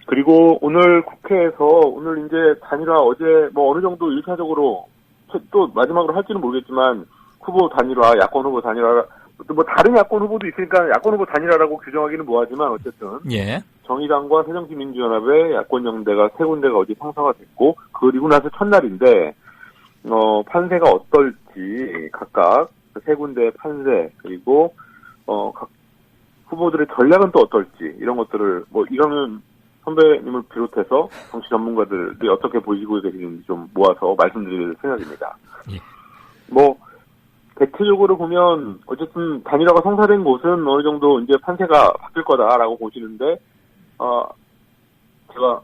A: 그리고 오늘 국회에서 오늘 이제 단일화 어제 뭐 어느 정도 일차적으로 또 마지막으로 할지는 모르겠지만 후보 단일화, 야권 후보 단일화, 또 뭐 다른 야권 후보도 있으니까 야권 후보 단일화라고 규정하기는 뭐하지만 어쨌든
C: 예.
A: 정의당과 새정치민주연합의 야권 연대가 3군데가 어제 성사가 됐고 그리고 나서 첫날인데 판세가 어떨지 각각 3군데 판세 그리고 각 후보들의 전략은 또 어떨지 이런 것들을 뭐 이강윤 선배님을 비롯해서 정치 전문가들이 어떻게 보시고 계시는지 좀 모아서 말씀드릴 생각입니다.
C: 예.
A: 뭐 대체적으로 보면 어쨌든 단일화가 성사된 곳은 어느 정도 이제 판세가 바뀔 거다라고 보시는데 제가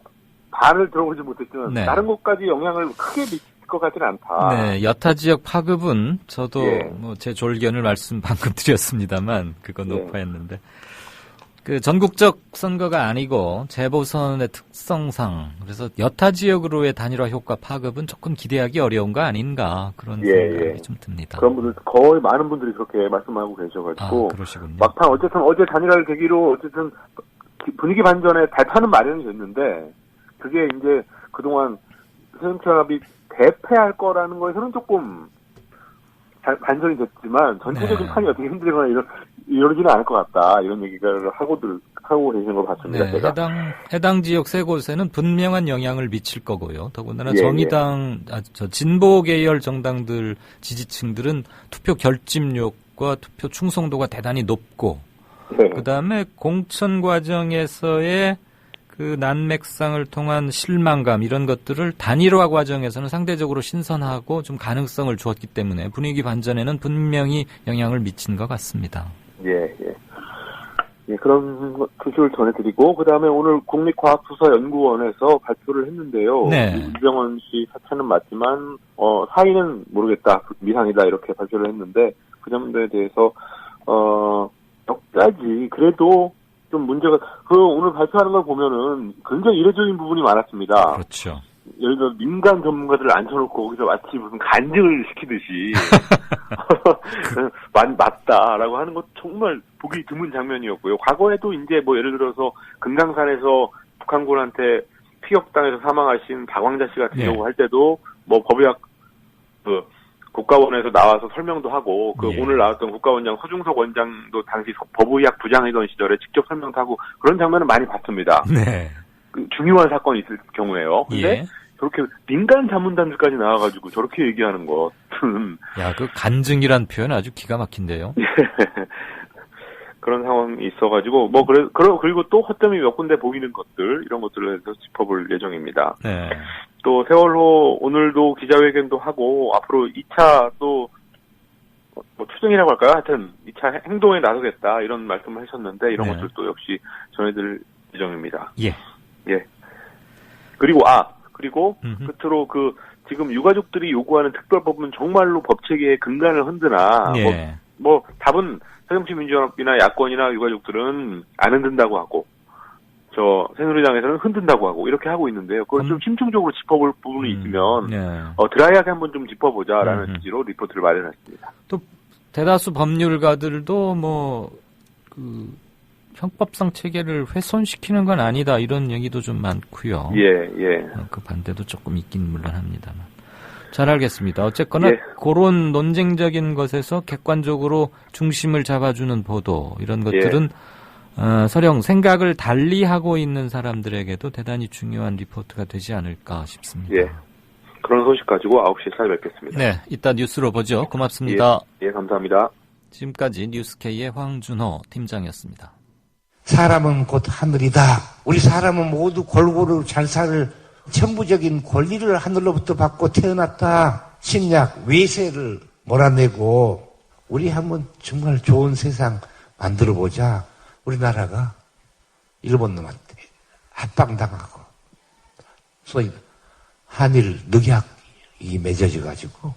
A: 반을 들어보지 못했지만
C: 네.
A: 다른 곳까지 영향을 크게 미칠 것 같지는 않다.
C: 네, 여타 지역 파급은 저도
A: 예.
C: 뭐 제 졸견을 말씀 방금 드렸습니다만 그거
A: 예.
C: 녹화했는데 그 전국적 선거가 아니고 재보선의 특성상 그래서 여타 지역으로의 단일화 효과 파급은 조금 기대하기 어려운 거 아닌가 그런 생각이 좀 듭니다.
A: 그런 분들 거의 많은 분들이 그렇게 말씀하고 계셔가지고
C: 그러시군요.
A: 막판 어쨌든 어제 단일화를 계기로 어쨌든 분위기 반전에 발판은 마련이 됐는데 그게 이제 그동안 새정치연합이 대패할 거라는 거에서는 조금 반전이 됐지만 전체적인 판이 어떻게 흔들리거나 이러지는 않을 것 같다 이런 얘기를 하고 계시는 걸 봤습니다.
C: 네,
A: 제가.
C: 해당 지역 세 곳에는 분명한 영향을 미칠 거고요. 더군다나
A: 예,
C: 정의당, 진보 계열 정당들 지지층들은 투표 결집력과 투표 충성도가 대단히 높고,
A: 네.
C: 그 다음에 공천 과정에서의 그 난맥상을 통한 실망감 이런 것들을 단일화 과정에서는 상대적으로 신선하고 좀 가능성을 주었기 때문에 분위기 반전에는 분명히 영향을 미친 것 같습니다.
A: 예. 그런 소식을 전해드리고 그 다음에 오늘 국립과학수사연구원에서 발표를 했는데요.
C: 네.
A: 이병헌 씨 사퇴는 맞지만 사인은 모르겠다, 미상이다 이렇게 발표를 했는데 그 점에 대해서 몇 가지 그래도 좀 문제가 오늘 발표하는 걸 보면은 굉장히 이례적인 부분이 많았습니다.
C: 그렇죠.
A: 예를 들어 민간 전문가들을 앉혀놓고 거기서 마치 무슨 간증을 시키듯이 맞다라고 하는 것 정말 보기 드문 장면이었고요. 과거에도 이제 뭐 예를 들어서 금강산에서 북한군한테 피격당해서 사망하신 박왕자 씨 같은 경우 할 때도 뭐 법의학 국가원에서 나와서 설명도 하고 오늘 나왔던 국가원장 서중석 원장도 당시 법의학 부장이던 시절에 직접 설명도 하고 그런 장면을 많이 봤습니다.
C: 네.
A: 중요한 사건이 있을 경우에요. 근데
C: 예.
A: 저렇게 민간 자문단들까지 나와가지고 저렇게 얘기하는 것은
C: 야, 그 간증이란 표현 아주 기가 막힌데요.
A: 그런 상황이 있어가지고 그리고 또 허점이 몇 군데 보이는 것들 이런 것들을 해서 짚어볼 예정입니다.
C: 네.
A: 또 세월호 오늘도 기자회견도 하고 앞으로 2차 또 뭐 투쟁이라고 할까요? 하여튼 2차 행동에 나서겠다 이런 말씀을 하셨는데 이런 것들도 역시 전해드릴 예정입니다.
C: 예.
A: 그리고 끝으로 지금 유가족들이 요구하는 특별법은 정말로 법체계의 근간을 흔드나 뭐 답은 새정치민주연합이나 야권이나 유가족들은 안 흔든다고 하고 새누리당에서는 흔든다고 하고 이렇게 하고 있는데요. 그걸 좀 심층적으로 짚어볼 부분이 있으면 드라이하게 한번 좀 짚어보자라는 취지로 리포트를 마련했습니다.
C: 또 대다수 법률가들도 형법상 체계를 훼손시키는 건 아니다 이런 얘기도 좀 많고요.
A: 예.
C: 그 반대도 조금 있긴 물론 합니다만. 잘 알겠습니다. 어쨌거나 그런 논쟁적인 것에서 객관적으로 중심을 잡아주는 보도 이런 것들은 서령 생각을 달리 하고 있는 사람들에게도 대단히 중요한 리포트가 되지 않을까 싶습니다.
A: 그런 소식 가지고 9시에 찾아뵙겠습니다.
C: 네, 이따 뉴스로 보죠. 고맙습니다.
A: 감사합니다.
C: 지금까지 뉴스K의 황준호 팀장이었습니다.
B: 사람은 곧 하늘이다. 우리 사람은 모두 골고루 잘 살 천부적인 권리를 하늘로부터 받고 태어났다. 침략, 외세를 몰아내고 우리 한번 정말 좋은 세상 만들어보자. 우리나라가 일본 놈한테 합방당하고 소위 한일 늑약이 맺어져가지고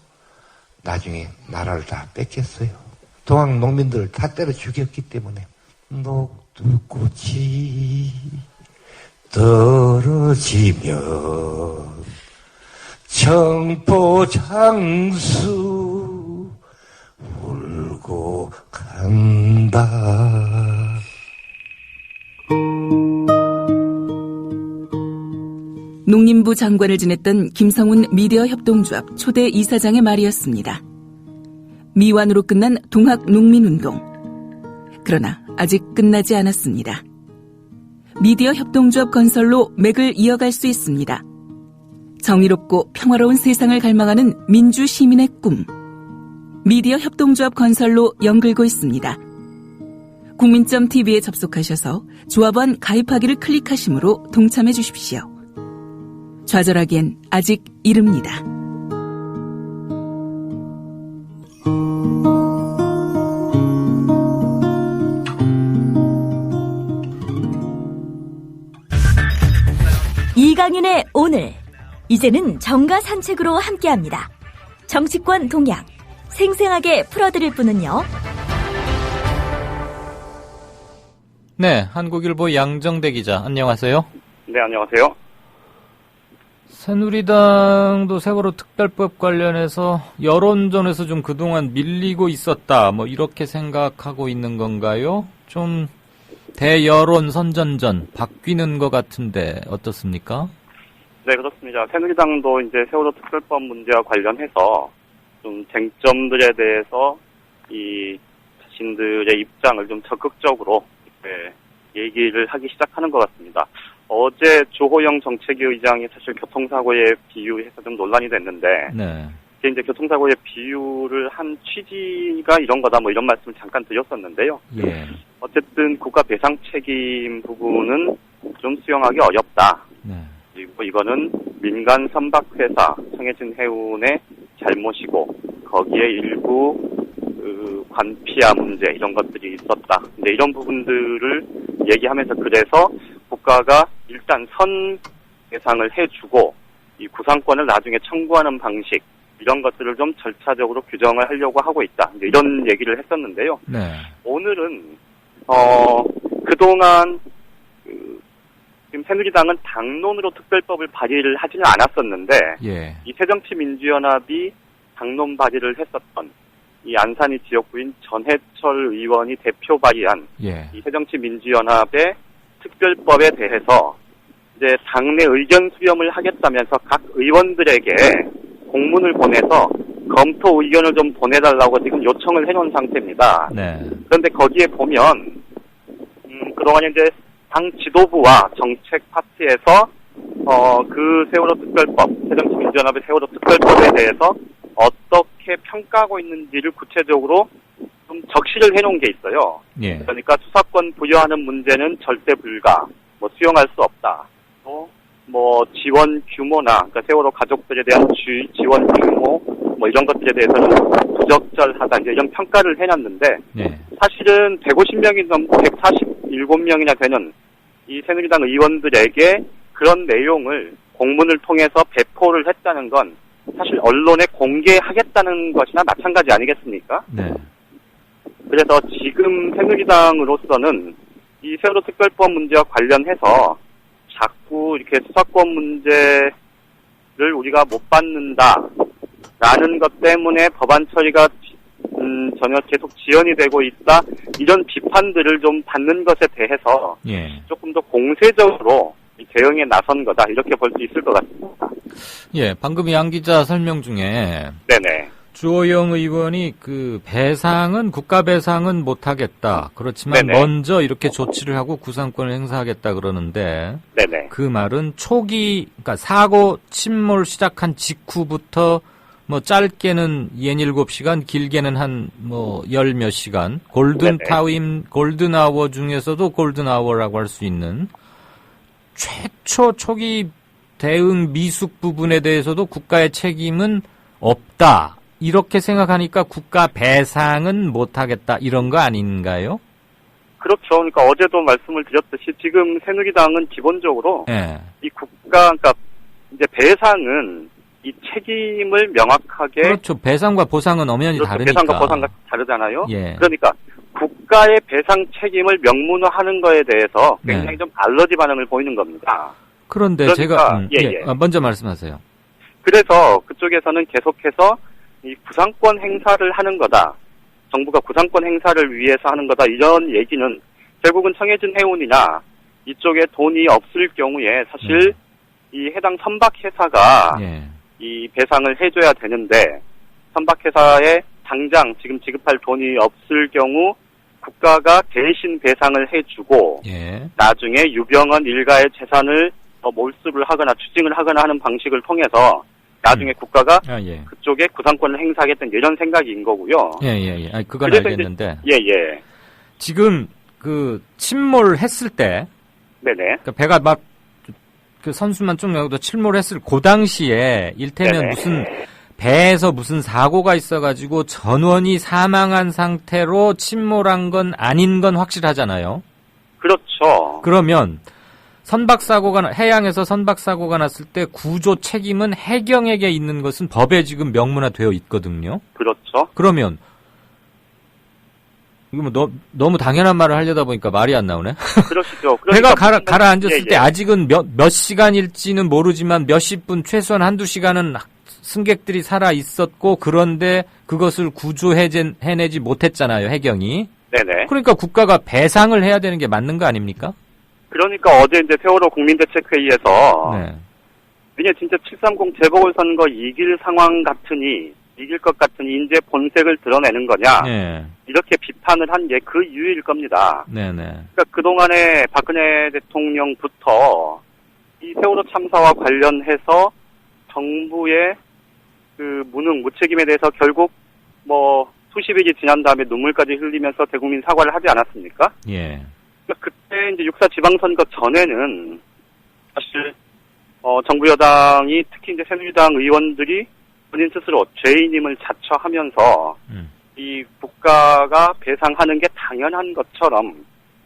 B: 나중에 나라를 다 뺏겼어요. 동학 농민들을 다 때려 죽였기 때문에 녹두꽃이 떨어지면 청포장수 울고 간다.
D: 농림부 장관을 지냈던 김성훈 미디어 협동조합 초대 이사장의 말이었습니다. 미완으로 끝난 동학 농민운동. 그러나 아직 끝나지 않았습니다. 미디어 협동조합 건설로 맥을 이어갈 수 있습니다. 정의롭고 평화로운 세상을 갈망하는 민주 시민의 꿈. 미디어 협동조합 건설로 연글고 있습니다. 국민점.tv에 접속하셔서 조합원 가입하기를 클릭하심으로 동참해 주십시오. 좌절하기엔 아직 이릅니다.
Z: 이강윤의 오늘, 이제는 정가 산책으로 함께합니다. 정치권 동향 생생하게 풀어드릴 분은요.
C: 네, 한국일보 양정대 기자, 안녕하세요.
E: 네, 안녕하세요.
C: 새누리당도 세월호 특별법 관련해서 여론전에서 좀 그동안 밀리고 있었다, 뭐 이렇게 생각하고 있는 건가요? 좀 대여론 선전전 바뀌는 것 같은데 어떻습니까?
E: 네, 그렇습니다. 새누리당도 이제 세월호 특별법 문제와 관련해서 좀 쟁점들에 대해서 이 자신들의 입장을 좀 적극적으로 얘기를 하기 시작하는 것 같습니다. 어제 조호영 정책위 의장이 사실 교통사고에 비유해서 좀 논란이 됐는데,
C: 네.
E: 이제 교통사고의 비유를 한 취지가 이런 거다, 뭐 이런 말씀을 잠깐 드렸었는데요.
C: 예.
E: 어쨌든 국가 배상 책임 부분은 좀 수용하기 어렵다.
C: 네.
E: 그리고 이거는 민간 선박회사 청해진 해운의 잘못이고 거기에 일부 관피아 문제 이런 것들이 있었다. 근데 이런 부분들을 얘기하면서 그래서 국가가 일단 선 배상을 해주고 이 구상권을 나중에 청구하는 방식 이런 것들을 좀 절차적으로 규정을 하려고 하고 있다. 이제 이런 얘기를 했었는데요.
C: 네.
E: 오늘은 그동안 지금 새누리당은 당론으로 특별법을 발의를 하지는 않았었는데
C: 예.
E: 이 새정치민주연합이 당론 발의를 했었던 이 안산이 지역구인 전해철 의원이 대표 발의한
C: 예.
E: 이 새정치민주연합의 특별법에 대해서 이제 당내 의견 수렴을 하겠다면서 각 의원들에게 공문을 보내서 검토 의견을 좀 보내달라고 지금 요청을 해놓은 상태입니다.
C: 네.
E: 그런데 거기에 보면 그동안 이제 당 지도부와 정책 파트에서 그 세월호 특별법, 새정치민주연합의 세월호 특별법에 대해서 어떻게 평가하고 있는지를 구체적으로 좀 적시를 해놓은 게 있어요.
C: 예.
E: 그러니까 수사권 부여하는 문제는 절대 불가, 뭐 수용할 수 없다. 또 뭐 지원 규모나 그러니까 세월호 가족들에 대한 지원 규모 뭐 이런 것들에 대해서는 부적절하다. 이제 이런 평가를 해놨는데
C: 예.
E: 사실은 150명이 넘고 147명이나 되는 이 새누리당 의원들에게 그런 내용을 공문을 통해서 배포를 했다는 건 사실 언론에 공개하겠다는 것이나 마찬가지 아니겠습니까?
C: 네.
E: 그래서 지금 새누리당으로서는 이 세월호 특별법 문제와 관련해서 자꾸 이렇게 수사권 문제를 우리가 못 받는다라는 것 때문에 법안 처리가 전혀 계속 지연이 되고 있다. 이런 비판들을 좀 받는 것에 대해서
C: 예.
E: 조금 더 공세적으로 대응에 나선 거다. 이렇게 볼 수 있을 것 같습니다.
C: 예, 방금 양 기자 설명 중에
E: 네네.
C: 주호영 의원이 그 배상은 국가 배상은 못하겠다. 그렇지만
E: 네네.
C: 먼저 이렇게 조치를 하고 구상권을 행사하겠다 그러는데
E: 네네.
C: 그 말은 초기 그러니까 사고 침몰 시작한 직후부터 뭐 짧게는 67시간, 길게는 한 뭐 열 몇 시간 골든 타임, 골든 아워 중에서도 골든 아워라고 할 수 있는 최초 초기 대응 미숙 부분에 대해서도 국가의 책임은 없다. 이렇게 생각하니까 국가 배상은 못하겠다. 이런 거 아닌가요?
E: 그렇죠. 그러니까 어제도 말씀을 드렸듯이 지금 새누리당은 기본적으로
C: 예.
E: 이 국가, 그러니까 이제 배상은 이 책임을 명확하게.
C: 그렇죠. 배상과 보상은 엄연히
E: 그렇죠.
C: 다르니까.
E: 배상과 보상과 다르잖아요.
C: 예.
E: 그러니까 국가의 배상 책임을 명문화하는 거에 대해서 굉장히
C: 네.
E: 좀 알러지 반응을 보이는 겁니다.
C: 그런데
E: 그러니까,
C: 제가
E: 예.
C: 먼저 말씀하세요.
E: 그래서 그쪽에서는 계속해서 이 구상권 행사를 하는 거다. 정부가 구상권 행사를 위해서 하는 거다. 이런 얘기는 결국은 청해진 해운이나 이쪽에 돈이 없을 경우에 사실 이 해당 선박회사가 이 배상을 해줘야 되는데 선박회사에 당장 지금 지급할 돈이 없을 경우 국가가 대신 배상을 해주고 나중에 유병헌 일가의 재산을 몰수를 하거나 추징을 하거나 하는 방식을 통해서 나중에 국가가 그쪽에 구상권을 행사하겠다는 이런 생각인 거고요.
C: 아니, 그건
E: 그래서
C: 알겠는데.
E: 이제,
C: 지금 침몰했을 때.
E: 네네.
C: 그러니까 배가 막, 선수만 쭉 나오고 침몰했을 그 당시에, 일테면
E: 네네.
C: 무슨, 배에서 무슨 사고가 있어가지고 전원이 사망한 상태로 침몰한 건 아닌 건 확실하잖아요.
E: 그렇죠.
C: 그러면, 해양에서 선박사고가 났을 때 구조 책임은 해경에게 있는 것은 법에 지금 명문화되어 있거든요.
E: 그렇죠.
C: 그러면, 이거 너무 당연한 말을 하려다 보니까 말이 안 나오네.
E: 그러시죠.
C: 배가 가라앉았을 때
E: 예.
C: 아직은 몇 시간일지는 모르지만 몇십 분, 최소한 한두 시간은 승객들이 살아 있었고, 그런데 그것을 구조해내지 못했잖아요, 해경이.
E: 네네.
C: 그러니까 국가가 배상을 해야 되는 게 맞는 거 아닙니까?
E: 그러니까 어제 이제 세월호 국민대책회의에서
C: 네.
E: 이게 진짜 730 재보궐선거 이길 것 같으니 이제 본색을 드러내는 거냐.
C: 네.
E: 이렇게 비판을 한 게 그 이유일 겁니다.
C: 네네.
E: 그러니까 그동안에 박근혜 대통령부터 이 세월호 참사와 관련해서 정부의 그 무책임에 대해서 결국 수십일이 지난 다음에 눈물까지 흘리면서 대국민 사과를 하지 않았습니까?
C: 예.
E: 그러니까 그때 이제 6.4 지방선거 전에는 사실 정부 여당이 특히 이제 새누리당 의원들이 본인 스스로 죄인임을 자처하면서 이 국가가 배상하는 게 당연한 것처럼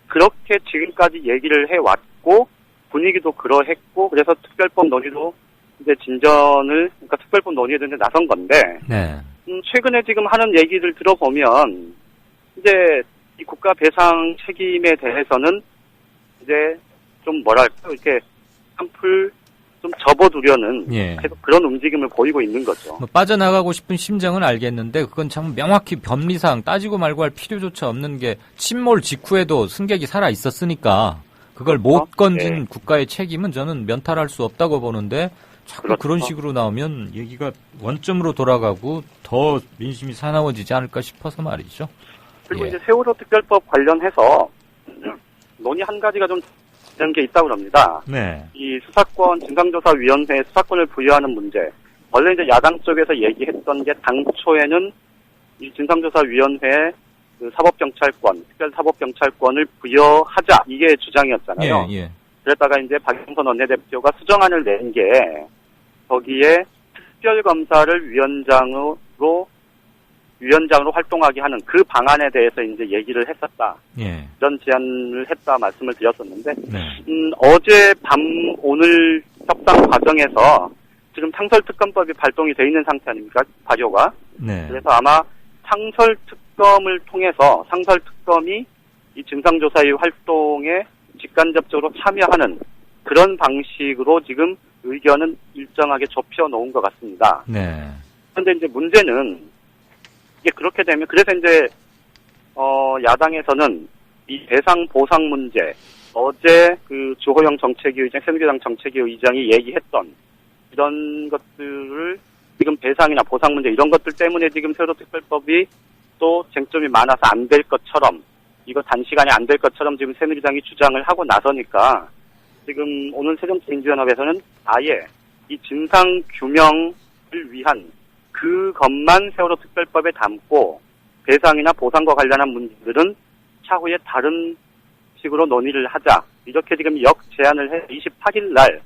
E: 그렇게 지금까지 얘기를 해왔고 분위기도 그러했고 그래서 특별법 논의도 이제 그러니까 특별법 논의에 대해 나선 건데
C: 네.
E: 최근에 지금 하는 얘기를 들어보면 이제 이 국가 배상 책임에 대해서는 이제 좀 이렇게 한풀 좀 접어두려는 계속 그런 움직임을 보이고 있는 거죠.
C: 빠져나가고 싶은 심정은 알겠는데 그건 참 명확히 법리상 따지고 말고 할 필요조차 없는 게 침몰 직후에도 승객이 살아 있었으니까 그걸 못 건진 국가의 책임은 저는 면탈할 수 없다고 보는데 자꾸 그런 식으로 나오면 얘기가 원점으로 돌아가고 더 민심이 사나워지지 않을까 싶어서 말이죠.
E: 그리고 이제 세월호 특별법 관련해서 논의 한 가지가 좀 이런 게 있다고 합니다.
C: 네.
E: 이 진상조사위원회에 수사권을 부여하는 문제. 원래 이제 야당 쪽에서 얘기했던 게 당초에는 이 진상조사위원회에 그 사법경찰권, 특별사법경찰권을 부여하자 이게 주장이었잖아요.
C: 예.
E: 그랬다가 이제 박영선 원내대표가 수정안을 낸 게 거기에 특별검사를 위원장으로 활동하게 하는 그 방안에 대해서 이제 얘기를 했었다.
C: 예.
E: 이런 제안을 했다 말씀을 드렸었는데,
C: 네.
E: 어제 밤 오늘 협상 과정에서 지금 상설특검법이 발동이 돼 있는 상태 아닙니까? 발효가.
C: 네.
E: 그래서 아마 상설특검을 통해서 상설특검이 이 진상조사위 활동에 직간접적으로 참여하는 그런 방식으로 지금 의견은 일정하게 좁혀 놓은 것 같습니다.
C: 네.
E: 그런데 이제 문제는 이게 그렇게 되면 그래서 이제 야당에서는 이 배상 보상 문제 어제 그 주호영 정책위 의장 새누리당 정책위 의장이 얘기했던 이런 것들을 지금 배상이나 보상 문제 이런 것들 때문에 지금 세월호 특별법이 또 쟁점이 많아서 안 될 것처럼 이거 단시간에 안 될 것처럼 지금 새누리당이 주장을 하고 나서니까 지금 오늘 새정치민주연합에서는 아예 이 진상 규명을 위한 그것만 세월호 특별법에 담고 배상이나 보상과 관련한 문제들은 차후에 다른 식으로 논의를 하자. 이렇게 지금 역제안을 해 28일 날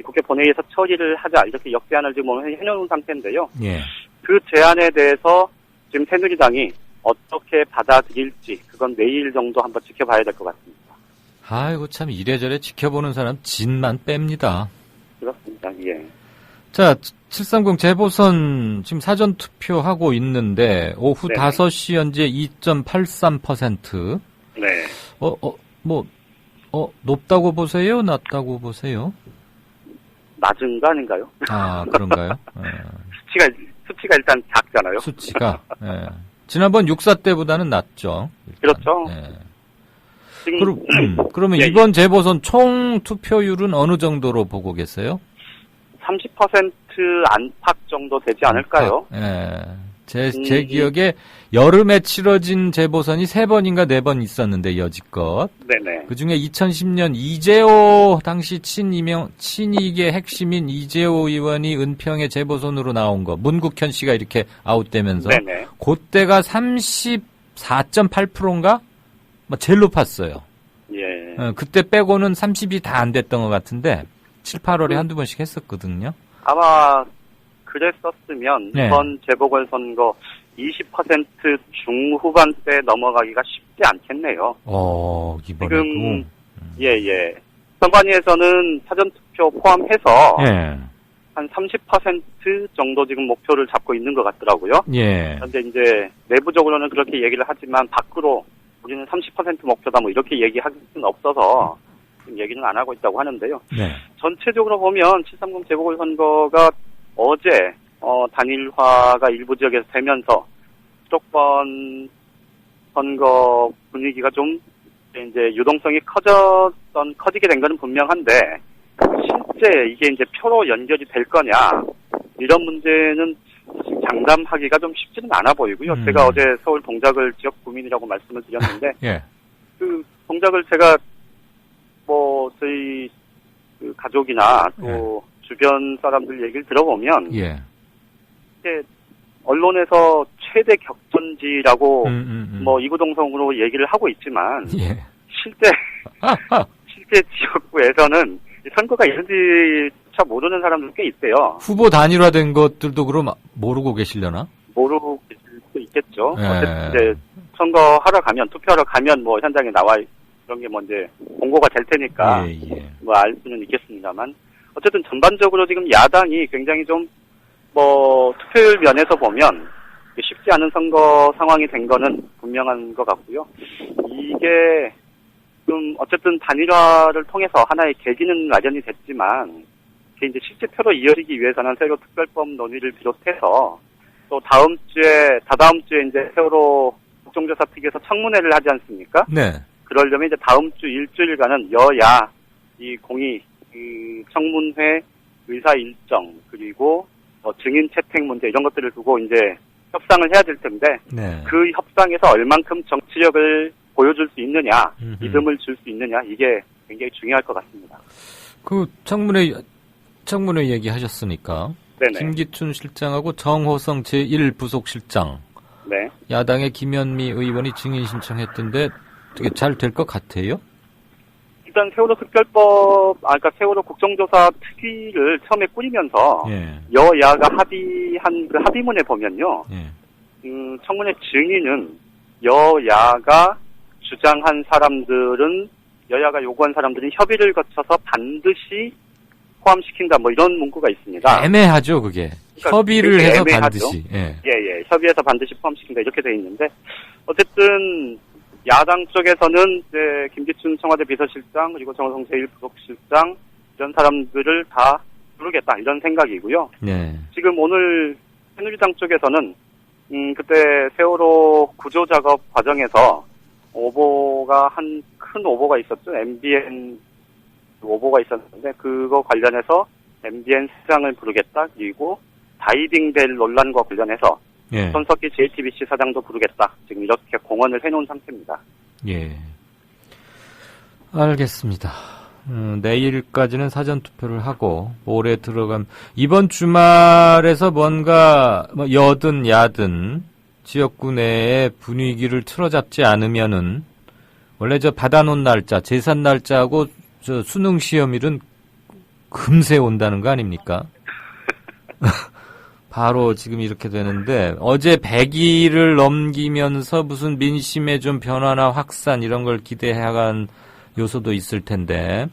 E: 국회 본회의에서 처리를 하자. 이렇게 역제안을 지금 해놓은 상태인데요.
C: 예.
E: 그 제안에 대해서 지금 새누리당이 어떻게 받아들일지 그건 내일 정도 한번 지켜봐야 될 것 같습니다.
C: 아이고 참 이래저래 지켜보는 사람 진만 뺍니다.
E: 그렇습니다. 예.
C: 자, 730 재보선 지금 사전 투표하고 있는데 오후
E: 네네.
C: 5시 현재 2.83%.
E: 네.
C: 높다고 보세요? 낮다고 보세요?
E: 낮은 거 아닌가요?
C: 아, 그런가요?
E: 수치가 일단 작잖아요.
C: 수치가. 예. 지난번 6.4 때보다는 낮죠. 일단.
E: 그렇죠.
C: 예.
E: 지금
C: 그러면 이번 재보선 총 투표율은 어느 정도로 보고 계세요?
E: 30% 안팎 정도 되지 않을까요?
C: 예. 제 기억에 여름에 치러진 재보선이 3번인가 4번 있었는데 여지껏.
E: 네네.
C: 그 중에 2010년 이재호 당시 친이익의 핵심인 이재호 의원이 은평의 재보선으로 나온 거. 문국현 씨가 이렇게 아웃되면서.
E: 네네.
C: 그때가 34.8%인가? 제일 높았어요.
E: 예.
C: 그때 빼고는 30이 다 안 됐던 것 같은데 7, 8월에 한두 번씩 했었거든요.
E: 아마 그랬었으면
C: 네.
E: 이번 재보궐선거 20% 중후반대 넘어가기가 쉽지 않겠네요.
C: 이번에도.
E: 지금 예. 선관위에서는 사전투표 포함해서 한 30% 정도 지금 목표를 잡고 있는 것 같더라고요.
C: 예.
E: 그런데 이제 내부적으로는 그렇게 얘기를 하지만 밖으로 우리는 30% 목표다 뭐 이렇게 얘기할 수는 없어서 지금 얘기는 안 하고 있다고 하는데요.
C: 네.
E: 전체적으로 보면 730 재보궐선거가 어제 단일화가 일부 지역에서 되면서 수도권 선거 분위기가 좀 이제 유동성이 커지게 된 것은 분명한데 실제 이게 이제 표로 연결이 될 거냐 이런 문제는 장담하기가 좀 쉽지는 않아 보이고요. 제가 어제 서울 동작을 지역 구민이라고 말씀을 드렸는데
C: 예.
E: 그 동작을 제가 저희 그 가족이나 또 주변 사람들 얘기를 들어보면 이게 언론에서 최대 격전지라고 이구동성으로 얘기를 하고 있지만 실제 지역구에서는 선거가 이런지조차 모르는 사람들 꽤 있대요.
C: 후보 단일화된 것들도 그럼 모르고 계시려나?
E: 모르고 계실 수 있겠죠. 어쨌든 이제 선거하러 가면 투표하러 가면 현장에 나와 그런 게 이제 공고가 될 테니까 알 수는 있겠습니다만 어쨌든 전반적으로 지금 야당이 굉장히 좀 투표율 면에서 보면 쉽지 않은 선거 상황이 된 거는 분명한 것 같고요. 이게 좀 어쨌든 단일화를 통해서 하나의 계기는 마련이 됐지만 이게 이제 실제 표로 이어지기 위해서는 세월호 특별법 논의를 비롯해서 또 다다음 주에 이제 세월호 국정조사 특위에서 청문회를 하지 않습니까?
C: 네.
E: 그러려면 이제 다음 주 일주일간은 여야 이 공의 청문회 의사 일정 그리고 증인 채택 문제 이런 것들을 두고 이제 협상을 해야 될 텐데 그 협상에서 얼만큼 정치력을 보여줄 수 있느냐, 믿음을 줄 수 있느냐 이게 굉장히 중요할 것 같습니다.
C: 그 청문회 얘기하셨으니까
E: 네네.
C: 김기춘 실장하고 정호성 제1부속실장 야당의 김현미 의원이 증인 신청했던데 어떻게 잘 될 것 같아요?
E: 일단 세월호 특별법, 그러니까 세월호 국정조사 특위를 처음에 꾸리면서 여야가 합의한 그 합의문에 보면요, 청문회 증인은 여야가 주장한 사람들은 여야가 요구한 사람들은 협의를 거쳐서 반드시 포함시킨다 이런 문구가 있습니다.
C: 애매하죠 그게. 그러니까 협의를 해서 애매하죠. 반드시.
E: 협의해서 반드시 포함시킨다 이렇게 돼 있는데 어쨌든. 야당 쪽에서는 이제 김기춘 청와대 비서실장 그리고 정호성 제1부속실장 이런 사람들을 다 부르겠다 이런 생각이고요. 지금 오늘 새누리당 쪽에서는 그때 세월호 구조 작업 과정에서 오보가 큰 오보가 있었죠. MBN 오보가 있었는데 그거 관련해서 MBN 사장을 부르겠다. 그리고 다이빙벨 논란과 관련해서 손석희 JTBC 사장도 부르겠다. 지금 이렇게 공언을 해놓은 상태입니다.
C: 알겠습니다. 내일까지는 사전투표를 하고 모레 들어간 이번 주말에서 뭔가 여든 야든 지역구 내의 분위기를 틀어잡지 않으면은 원래 받아놓은 날짜, 제산 날짜하고 수능 시험일은 금세 온다는 거 아닙니까? 바로 지금 이렇게 되는데 어제 100일을 넘기면서 무슨 민심의 좀 변화나 확산 이런 걸 기대해간 요소도 있을 텐데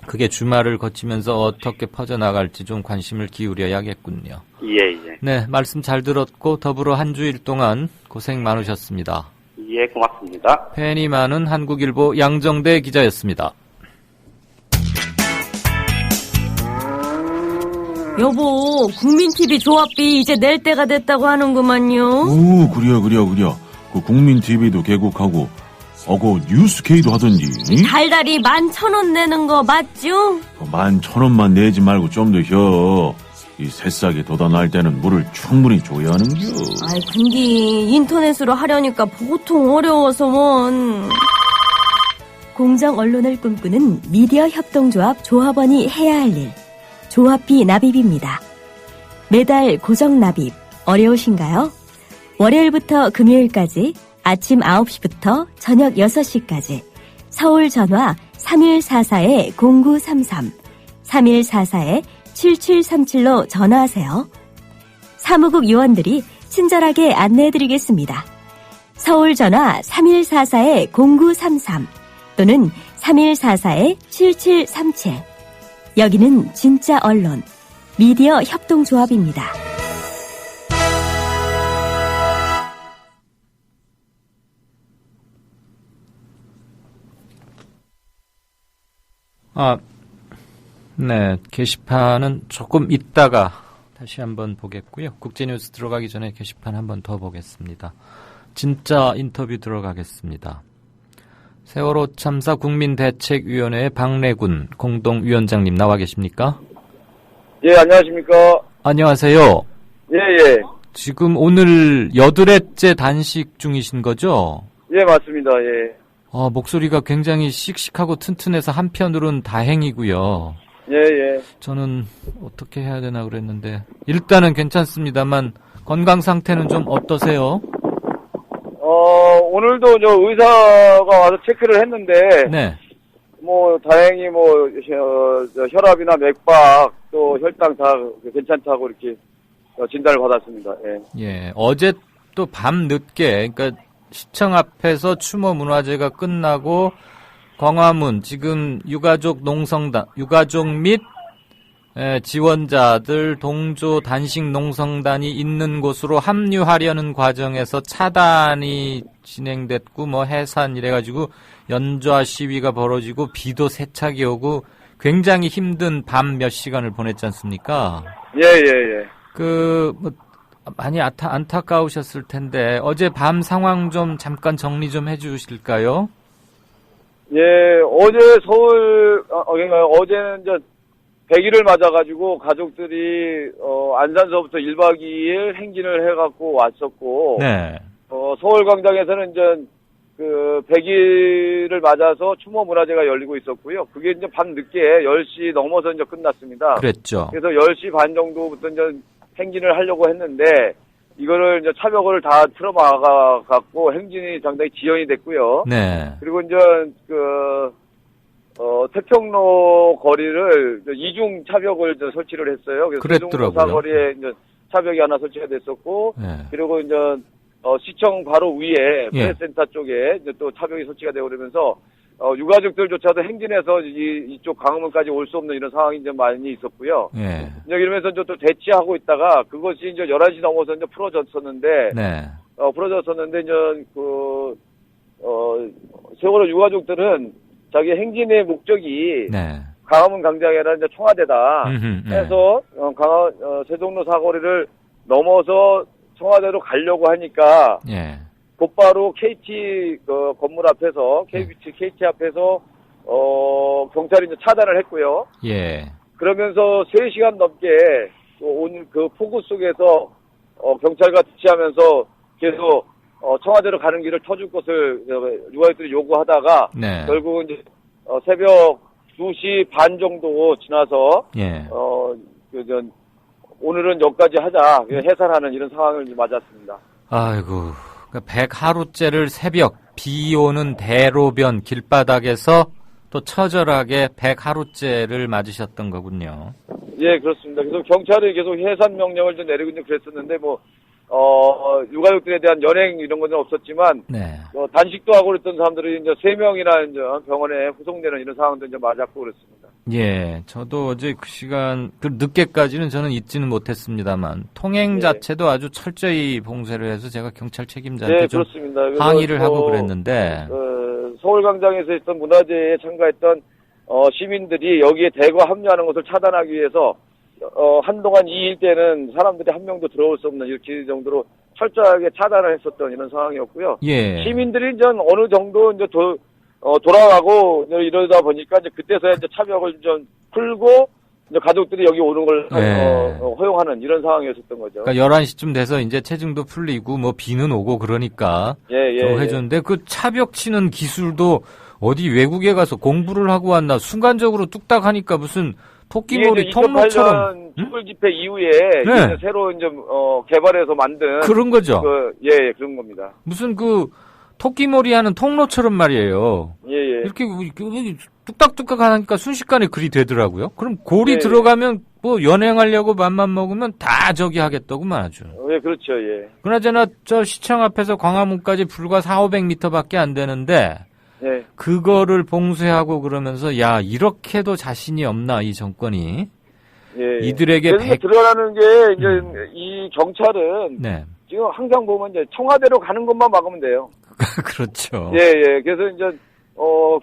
C: 그게 주말을 거치면서 어떻게 퍼져나갈지 좀 관심을 기울여야겠군요. 네, 말씀 잘 들었고 더불어 한 주일 동안 고생 많으셨습니다.
E: 고맙습니다.
C: 팬이 많은 한국일보 양정대 기자였습니다.
F: 여보, 국민TV 조합비 이제 낼 때가 됐다고 하는구만요.
G: 오, 그려. 그 국민TV도 개국하고, 그 뉴스K도 하던지.
F: 달달이 11,000원 내는 거 맞죠?
G: 11,000원만 내지 말고 좀 더 혀. 이 새싹이 돋아날 때는 물을 충분히 줘야 하는겨.
F: 근데 인터넷으로 하려니까 보통 어려워서 원.
Z: 공정 언론을 꿈꾸는 미디어 협동조합 조합원이 해야 할 일. 조합비 납입입니다. 매달 고정 납입 어려우신가요? 월요일부터 금요일까지 아침 9시부터 저녁 6시까지 서울 전화 3144-0933, 3144-7737로 전화하세요. 사무국 요원들이 친절하게 안내해드리겠습니다. 서울 전화 3144-0933 또는 3144-7737. 여기는 진짜 언론, 미디어 협동조합입니다.
C: 네. 게시판은 조금 있다가 다시 한번 보겠고요. 국제뉴스 들어가기 전에 게시판 한번 더 보겠습니다. 진짜 인터뷰 들어가겠습니다. 세월호 참사 국민대책위원회의 박래군 공동위원장님 나와 계십니까?
H: 예, 안녕하십니까?
C: 안녕하세요.
H: 예.
C: 지금 오늘 8회째 단식 중이신 거죠?
H: 예, 맞습니다. 예.
C: 목소리가 굉장히 씩씩하고 튼튼해서 한편으로는 다행이고요.
H: 예.
C: 저는 어떻게 해야 되나 그랬는데 일단은 괜찮습니다만 건강 상태는 좀 어떠세요?
H: 오늘도 의사가 와서 체크를 했는데
C: 네.
H: 다행히 혈압이나 맥박 또 혈당 다 괜찮다고 이렇게 진단을 받았습니다.
C: 예. 어제 또 밤 늦게 그러니까 시청 앞에서 추모 문화제가 끝나고 광화문 지금 유가족 및 지원자들 동조 단식 농성단이 있는 곳으로 합류하려는 과정에서 차단이 진행됐고 해산 이래가지고 연좌 시위가 벌어지고 비도 세차게 오고 굉장히 힘든 밤 몇 시간을 보냈지 않습니까?
H: 예.
C: 많이 안타까우셨을 텐데 어제 밤 상황 좀 잠깐 정리 좀 해주실까요?
H: 예, 어제 어제는 100일을 맞아가지고 가족들이 안산서부터 1박 2일 행진을 해갖고 왔었고,
C: 네.
H: 서울광장에서는 100일을 맞아서 추모 문화제가 열리고 있었고요. 그게 밤 늦게 10시 넘어서 끝났습니다.
C: 그랬죠.
H: 그래서 10시 반 정도부터 행진을 하려고 했는데 이거를 차벽을 다 틀어막아갖고 행진이 상당히 지연이 됐고요.
C: 네.
H: 그리고 태평로 거리를 이중 차벽을 설치를 했어요. 그래서
C: 그랬더라고요.
H: 사거리에 차벽이 하나 설치가 됐었고,
C: 네.
H: 그리고 시청 바로 위에
C: 예.
H: 프레스센터 쪽에 또 차벽이 설치가 되고 그러면서 유가족들조차도 행진해서 이쪽 강화문까지 올 수 없는 이런 상황이 많이 있었고요.
C: 예.
H: 이러면서 또 대치하고 있다가 그것이 11시 넘어서 풀어졌었는데,
C: 네.
H: 세월호 유가족들은 자기 행진의 목적이
C: 네.
H: 광화문 광장이라 청와대다 해서 세종로 사거리를 넘어서 청와대로 가려고 하니까
C: 예.
H: 곧바로 KT 건물 앞에서 KT 앞에서 경찰이 차단을 했고요.
C: 예.
H: 그러면서 3시간 넘게 온 폭우 속에서 경찰과 대치하면서 계속 청와대로 가는 길을 터줄 것을 유가족들이 요구하다가
C: 네.
H: 결국은 새벽 2시 반 정도 지나서
C: 예.
H: 오늘은 여기까지 하자 해산하는 이런 상황을 맞았습니다.
C: 아이고, 100하루째를 새벽 비 오는 대로변 길바닥에서 또 처절하게 100하루째를 맞으셨던 거군요.
H: 예, 그렇습니다. 그래서 경찰이 계속 해산 명령을 내리고 그랬었는데 유가족들에 대한 연행 이런 건 없었지만
C: 네.
H: 단식도 하고 그랬던 사람들이 3명이나 병원에 후송되는 이런 상황도 맞았고 그렇습니다.
C: 예, 저도 어제 그 시간 늦게까지는 저는 있지는 못했습니다만 통행 자체도 아주 철저히 봉쇄를 해서 제가 경찰 책임자한테 좀
H: 그렇습니다.
C: 항의를 하고 그랬는데
H: 서울광장에서 있던 문화제에 참가했던 시민들이 여기에 대거 합류하는 것을 차단하기 위해서 한동안 이 일대는 사람들이 한 명도 들어올 수 없는 이렇게 정도로 철저하게 차단을 했었던 이런 상황이었고요.
C: 예.
H: 시민들이 어느 정도 돌아가고 이러다 보니까 그때서야 차벽을 좀 풀고 가족들이 여기 오는 걸 허용하는 이런 상황이었었던 거죠.
C: 그러니까 11시쯤 돼서 이제 체증도 풀리고 비는 오고 그러니까 해줬는데 그 차벽 치는 기술도 어디 외국에 가서 공부를 하고 왔나 순간적으로 뚝딱 하니까 무슨 토끼몰이 통로처럼
H: 촛불 집회 이후에 새로 개발해서 만든
C: 그런 거죠.
H: 그런 겁니다.
C: 무슨 토끼몰이 하는 통로처럼 말이에요.
H: 예, 예.
C: 이렇게 뚝딱뚝딱 하니까 순식간에 그리 되더라고요. 그럼 골이
H: 예,
C: 들어가면 뭐 연행하려고 맘만 먹으면 다 저기 하겠더구만 아주.
H: 예, 그렇죠, 예.
C: 그나저나 저 시청 앞에서 광화문까지 불과 400~500m밖에 안 되는데
H: 예.
C: 그거를 봉쇄하고 그러면서 야 이렇게도 자신이 없나 이 정권이.
H: 예.
C: 이들에게
H: 들어가는 게 이제 이 경찰은
C: 네.
H: 지금 항상 보면 이제 청와대로 가는 것만 막으면 돼요.
C: 그렇죠.
H: 예, 예. 그래서 이제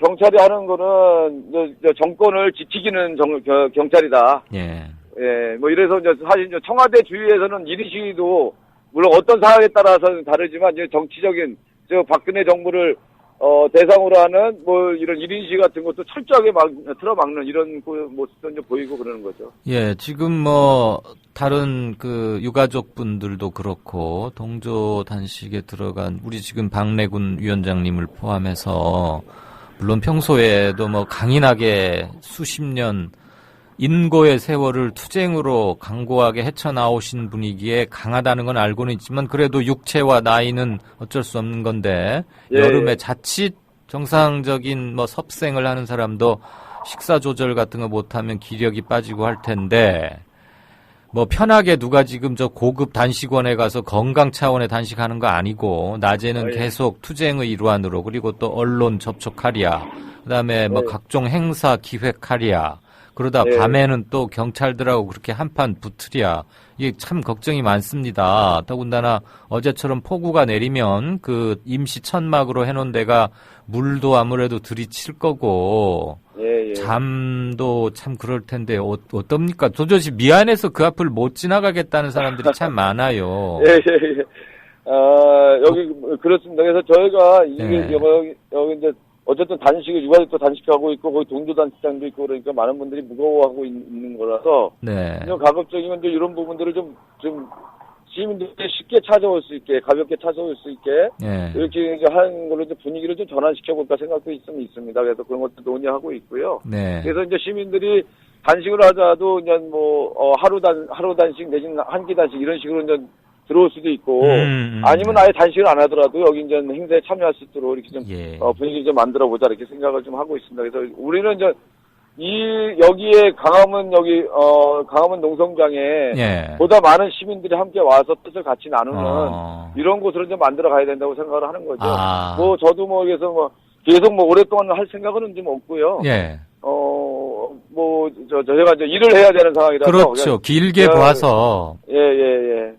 H: 경찰이 하는 거는 저 정권을 지키기는 경찰이다.
C: 예.
H: 예. 뭐 이래서 이제 사실 이제 청와대 주위에서는 1인 시위도 물론 어떤 상황에 따라서는 다르지만 이제 정치적인 저 박근혜 정부를 대상으로 하는 뭐 이런 1인 시위 같은 것도 철저하게 틀어막는 이런 모습도 이제 보이고 그러는 거죠.
C: 예, 지금 뭐 다른 그 유가족 분들도 그렇고 동조 단식에 들어간 우리 지금 박래군 위원장님을 포함해서 물론 평소에도 뭐 강인하게 수십 년 인고의 세월을 투쟁으로 강고하게 헤쳐나오신 분이기에 강하다는 건 알고는 있지만 그래도 육체와 나이는 어쩔 수 없는 건데
H: 예.
C: 여름에 자칫 정상적인 뭐 섭생을 하는 사람도 식사 조절 같은 거 못하면 기력이 빠지고 할 텐데 뭐 편하게 누가 지금 저 고급 단식원에 가서 건강 차원의 단식하는 거 아니고 낮에는
H: 예.
C: 계속 투쟁의 일환으로 그리고 또 언론 접촉하랴 그다음에 뭐
H: 예.
C: 각종 행사 기획하랴 그러다
H: 예.
C: 밤에는 또 경찰들하고 그렇게 한판 붙으랴. 이게 참 걱정이 많습니다. 더군다나 어제처럼 폭우가 내리면 그 임시 천막으로 해놓은 데가 물도 아무래도 들이칠 거고
H: 예, 예.
C: 잠도 참 그럴 텐데 어떻습니까? 도저히 미안해서 그 앞을 못 지나가겠다는 사람들이 참 많아요.
H: 예, 예, 예. 여기 그렇습니다. 그래서 저희가 이게
C: 네.
H: 여기 이제 어쨌든 단식을 유가족도 단식하고 있고 거기 동조 단식장도 있고 그러니까 많은 분들이 무거워하고 있는 거라서
C: 네.
H: 그냥 가급적이면 이제 이런 부분들을 좀 시민들이 쉽게 찾아올 수 있게 가볍게 찾아올 수 있게
C: 네.
H: 이렇게 이제 하는 걸로 이제 분위기를 좀 전환시켜 볼까 생각도 있습니다. 그래서 그런 것도 논의하고 있고요.
C: 네.
H: 그래서 이제 시민들이 단식을 하자도 이제 뭐 하루 단식 내지는 한 끼 단식 이런 식으로 이제 들어올 수도 있고 아니면 아예 단식을 안 하더라도 여기 이제 행사에 참여할 수 있도록 이렇게 좀
C: 예.
H: 분위기 좀 만들어 보자 이렇게 생각을 좀 하고 있습니다. 그래서 우리는 이제 여기에 강화문 농성장에
C: 예.
H: 보다 많은 시민들이 함께 와서 뜻을 같이 나누는 이런 곳으로 좀 만들어 가야 된다고 생각을 하는 거죠. 뭐 저도 뭐 여기서 뭐 계속 뭐 오랫동안 할 생각은 좀 없고요.
C: 예.
H: 저희가 이제 일을 해야 되는 상황이라서.
C: 그렇죠. 길게 봐서.
H: 예.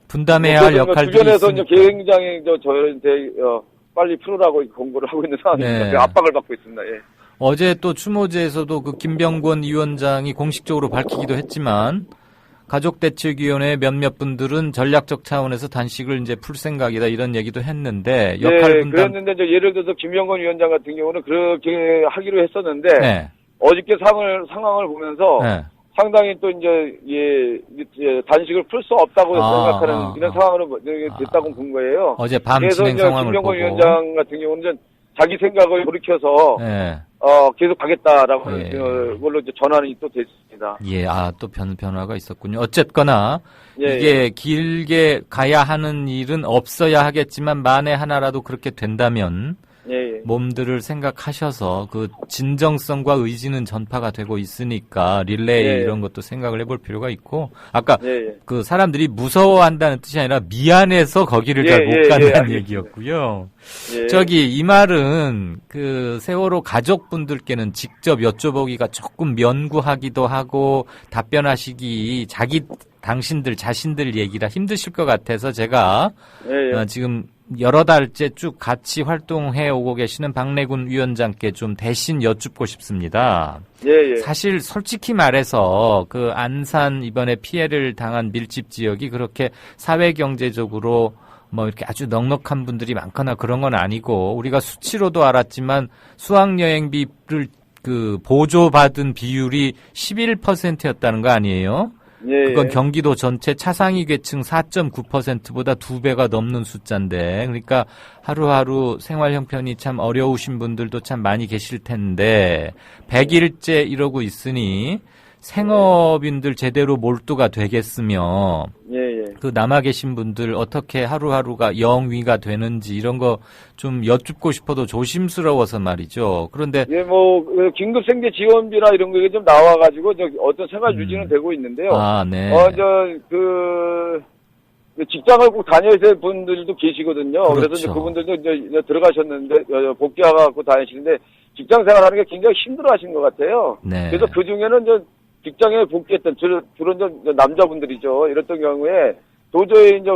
C: 분담해야 할 역할들이
H: 주변에서
C: 있으니까.
H: 이제 굉장히 저희한테 빨리 풀으라고 공고를 하고 있는 상황입니다.
C: 네.
H: 압박을 받고 있습니다. 예.
C: 어제 또 추모제에서도 그 김병권 위원장이 공식적으로 밝히기도 했지만 가족대책위원회 몇몇 분들은 전략적 차원에서 단식을 이제 풀 생각이다 이런 얘기도 했는데 역할 분담.
H: 그랬는데 이제 예를 들어서 김병권 위원장 같은 경우는 그렇게 하기로 했었는데
C: 네.
H: 어저께 상황을 보면서
C: 네.
H: 상당히 또 이제 단식을 풀 수 없다고 생각하는 이런 상황으로 됐다고 본 거예요.
C: 어제 밤
H: 그래서
C: 진행
H: 이제
C: 상황을
H: 김병권
C: 보고.
H: 위원장 같은 경우는 자기 생각을 돌이켜서
C: 네.
H: 계속 가겠다라고 하는
C: 예.
H: 그걸로 이제 전환이 또 됐습니다.
C: 예, 또 변화가 있었군요. 어쨌거나
H: 예,
C: 이게 길게 가야 하는 일은 없어야 하겠지만 만에 하나라도 그렇게 된다면
H: 예.
C: 몸들을 생각하셔서 그 진정성과 의지는 전파가 되고 있으니까 릴레이
H: 예.
C: 이런 것도 생각을 해볼 필요가 있고 아까
H: 예.
C: 그 사람들이 무서워한다는 뜻이 아니라 미안해서 거기를 잘 못 간다는 얘기였고요.
H: 예.
C: 저기 이 말은 그 세월호 가족분들께는 직접 여쭤보기가 조금 면구하기도 하고 답변하시기 당신들 자신들 얘기라 힘드실 것 같아서 제가 지금 여러 달째 쭉 같이 활동해 오고 계시는 박래군 위원장께 좀 대신 여쭙고 싶습니다.
H: 예.
C: 사실 솔직히 말해서 그 안산 이번에 피해를 당한 밀집 지역이 그렇게 사회 경제적으로 뭐 이렇게 아주 넉넉한 분들이 많거나 그런 건 아니고 우리가 수치로도 알았지만 수학여행비를 그 보조받은 비율이 11%였다는 거 아니에요? 그건 경기도 전체 차상위 계층 4.9%보다 2배가 넘는 숫자인데 그러니까 하루하루 생활 형편이 참 어려우신 분들도 참 많이 계실 텐데 100일째 이러고 있으니 생업인들 제대로 몰두가 되겠으며
H: 예.
C: 그 남아 계신 분들 어떻게 하루하루가 영위가 되는지 이런 거 좀 여쭙고 싶어도 조심스러워서 말이죠. 그런데
H: 예, 뭐 긴급 생계 지원비나 이런 게 좀 나와가지고 어떤 생활 유지는 되고 있는데요.
C: 아, 네.
H: 직장을 꼭 다녀야 분들도 계시거든요.
C: 그렇죠.
H: 그래서 이제 그분들도 이제 들어가셨는데 복귀하고 다니시는데 직장 생활하는 게 굉장히 힘들어하신 것 같아요.
C: 네.
H: 그래서 그 중에는 이제 직장에 복귀했던 주로 이제 남자분들이죠. 이랬던 경우에 도저히 이제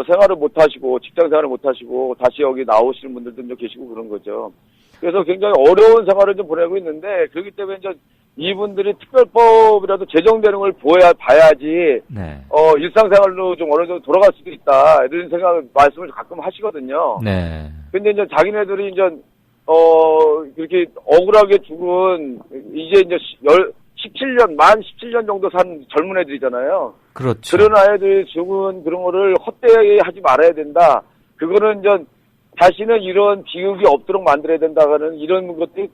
H: 생활을 못 하시고 직장 생활을 못 하시고 다시 여기 나오시는 분들도 좀 계시고 그런 거죠. 그래서 굉장히 어려운 생활을 좀 보내고 있는데 그렇기 때문에 이제 이분들이 특별법이라도 제정되는 걸 봐야지
C: 네.
H: 일상생활로 좀 어느 정도 돌아갈 수도 있다 이런 말씀을 가끔 하시거든요.
C: 네.
H: 근데 이제 자기네들이 이제 그렇게 억울하게 죽은 이제 17년 만 17년 정도 산 젊은 애들이잖아요.
C: 그렇죠.
H: 그런 아이들이 죽은 그런 거를 헛되이 하지 말아야 된다. 그거는 이제 다시는 이런 비극이 없도록 만들어야 된다는 이런 것들이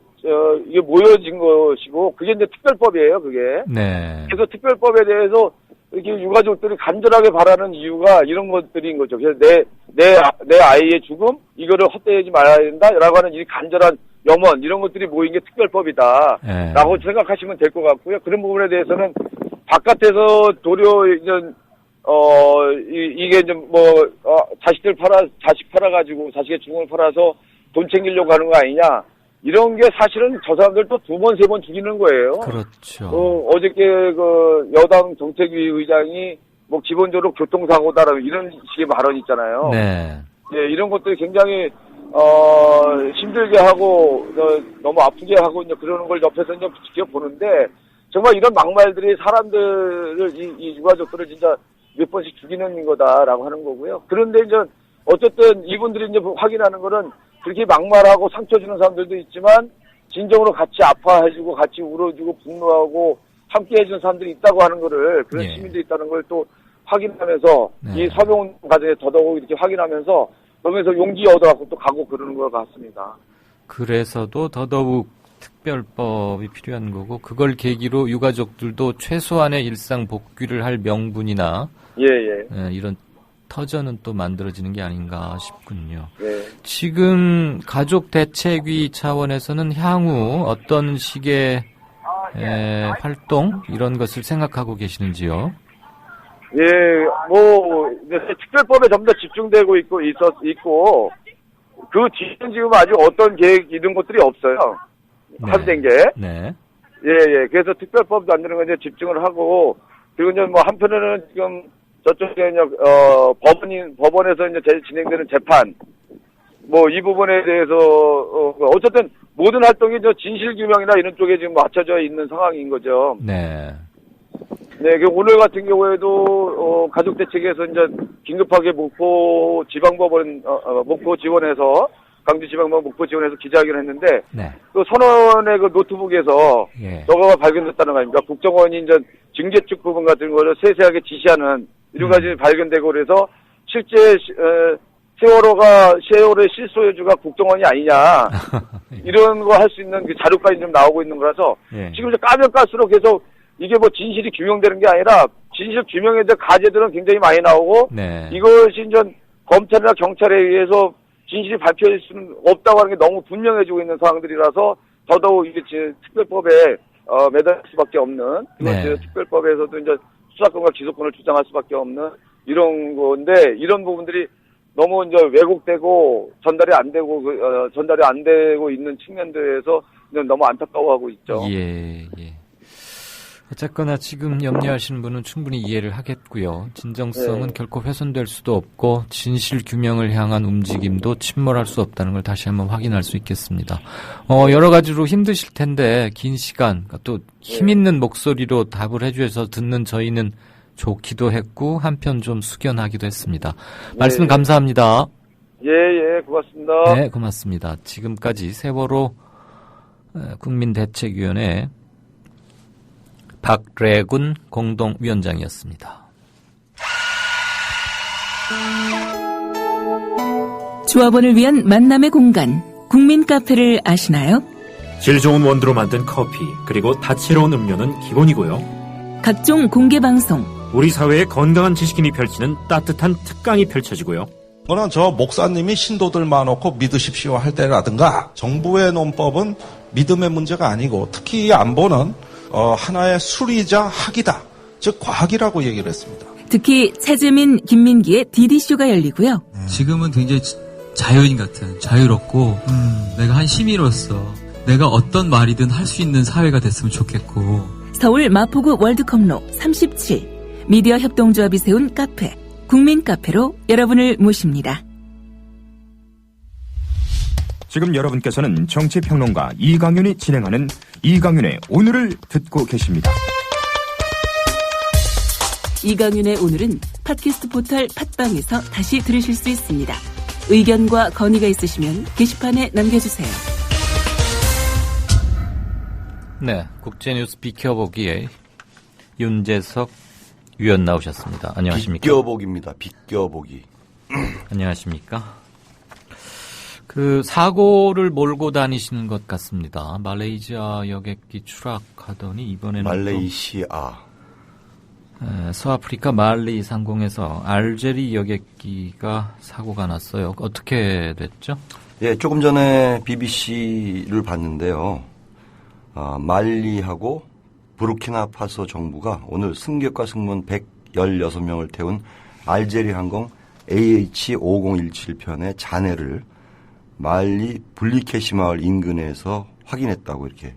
H: 이게 모여진 것이고 그게 이제 특별법이에요. 그게.
C: 네.
H: 그래서 특별법에 대해서 이렇게 유가족들이 간절하게 바라는 이유가 이런 것들인 거죠. 그래서 내 아이의 죽음 이거를 헛되이 말아야 된다라고 하는 이 간절한 염원 이런 것들이 모인 게 특별법이다.
C: 네.
H: 라고 생각하시면 될 것 같고요. 그런 부분에 대해서는 바깥에서 도료 이게 이제 자식 팔아가지고 자식의 죽음을 팔아서 돈 챙기려고 하는 거 아니냐. 이런 게 사실은 저 사람들도 2번, 3번 죽이는 거예요.
C: 그렇죠.
H: 어저께 여당 정책위 의장이 기본적으로 교통사고다라는 이런 식의 발언이 있잖아요.
C: 네.
H: 예, 이런 것들이 굉장히, 힘들게 하고, 너무 아프게 하고, 이제 그러는 걸 옆에서 이제 지켜보는데, 정말 이런 막말들이 사람들을, 이 유가족들을 진짜 몇 번씩 죽이는 거다라고 하는 거고요. 그런데 이제, 어쨌든 이분들이 이제 확인하는 거는 그렇게 막말하고 상처 주는 사람들도 있지만, 진정으로 같이 아파해주고, 같이 울어주고, 분노하고, 함께 해주는 사람들이 있다고 하는 거를, 그런 시민들이 있다는 걸 또 확인하면서, 이 서명운 과정에 더더욱 이렇게 확인하면서, 그러면서 용기 얻어갖고 또 가고 그러는 것 같습니다.
C: 그래서도 더더욱 특별법이 필요한 거고 그걸 계기로 유가족들도 최소한의 일상 복귀를 할 명분이나 이런 터전은 또 만들어지는 게 아닌가 싶군요. 지금 가족 대책위 차원에서는 향후 어떤 식의 활동 이런 것을 생각하고 계시는지요?
H: 예, 특별법에 좀 더 집중되고 있고, 그 뒤는 지금 아직 어떤 계획, 이런 것들이 없어요. 합의된 게.
C: 네.
H: 예. 그래서 특별법 만드는 건 이제 집중을 하고, 그리고 이제 한편으로는 지금 저쪽에 법원에서 이제 진행되는 재판, 이 부분에 대해서, 어쨌든 모든 활동이 진실규명이나 이런 쪽에 지금 맞춰져 있는 상황인 거죠.
C: 네.
H: 네, 오늘 같은 경우에도, 가족대책에서 이제 긴급하게 목포 지방법원, 목포 지원해서, 강주지방법원 목포 지원해서 기자회견을 했는데, 또 선원의 그 노트북에서, 저거가 발견됐다는 거 아닙니까? 국정원이 이제 징계축 부분 같은 거를 세세하게 지시하는, 이런 가지 발견되고 그래서, 실제, 세월호의 실소유주가 국정원이 아니냐, 이런 거 할 수 있는 그 자료까지 좀 나오고 있는 거라서, 지금 이제 까면 깔수록 계속, 이게 진실이 규명되는 게 아니라 진실 규명에 대한 가제들은 굉장히 많이 나오고 이것이 이제 검찰이나 경찰에 의해서 진실이 밝혀질 수는 없다고 하는 게 너무 분명해지고 있는 상황들이라서 더더욱 이게 특별법에 매달릴 수밖에 없는 특별법에서도 이제 수사권과 기소권을 주장할 수밖에 없는 이런 건데 이런 부분들이 너무 이제 왜곡되고 전달이 안 되고 있는 측면들에서 너무 안타까워하고 있죠.
C: 예. 어쨌거나 지금 염려하시는 분은 충분히 이해를 하겠고요. 진정성은 결코 훼손될 수도 없고 진실 규명을 향한 움직임도 침몰할 수 없다는 걸 다시 한번 확인할 수 있겠습니다. 여러 가지로 힘드실 텐데 긴 시간 또 힘있는 목소리로 답을 해주셔서 듣는 저희는 좋기도 했고 한편 좀 숙연하기도 했습니다. 말씀 감사합니다.
H: 예, 고맙습니다.
C: 네, 고맙습니다. 지금까지 세월호 국민대책위원회 박래군 공동위원장이었습니다.
D: 조합원을 위한 만남의 공간, 국민카페를 아시나요?
I: 질 좋은 원두로 만든 커피, 그리고 다채로운 음료는 기본이고요.
D: 각종 공개 방송.
I: 우리 사회의 건강한 지식인이 펼치는 따뜻한 특강이 펼쳐지고요.
J: 그거는 저 목사님이 신도들 많고 믿으십시오 할 때라든가 정부의 논법은 믿음의 문제가 아니고 특히 이 안보는 하나의 수리자 학이다. 즉 과학이라고 얘기를 했습니다.
D: 특히 차재민, 김민기의 DD쇼가 열리고요.
L: 지금은 굉장히 자유인 같은, 자유롭고 내가 한 시민으로서 내가 어떤 말이든 할 수 있는 사회가 됐으면 좋겠고.
D: 서울 마포구 월드컵로 37 미디어 협동조합이 세운 카페 국민카페로 여러분을 모십니다.
M: 지금 여러분께서는 정치평론가 이강윤이 진행하는 이강윤의 오늘을 듣고 계십니다.
D: 이강윤의 오늘은 팟캐스트 포털 팟빵에서 다시 들으실 수 있습니다. 의견과 건의가 있으시면 게시판에 남겨주세요.
C: 네, 국제뉴스 비켜보기에 윤재석 위원 나오셨습니다. 안녕하십니까?
N: 비껴보기입니다. 비껴보기.
C: 안녕하십니까? 그 사고를 몰고 다니시는 것 같습니다. 말레이시아 여객기 추락하더니 이번에는
N: 말레이시아.
C: 서아프리카 말리 상공에서 알제리 여객기가 사고가 났어요. 어떻게 됐죠?
N: 예, 조금 전에 BBC를 봤는데요. 말리하고 부르키나파소 정부가 오늘 승객과 승무원 116명을 태운 알제리 항공 AH5017편의 잔해를 말리 블리케시 마을 인근에서 확인했다고 이렇게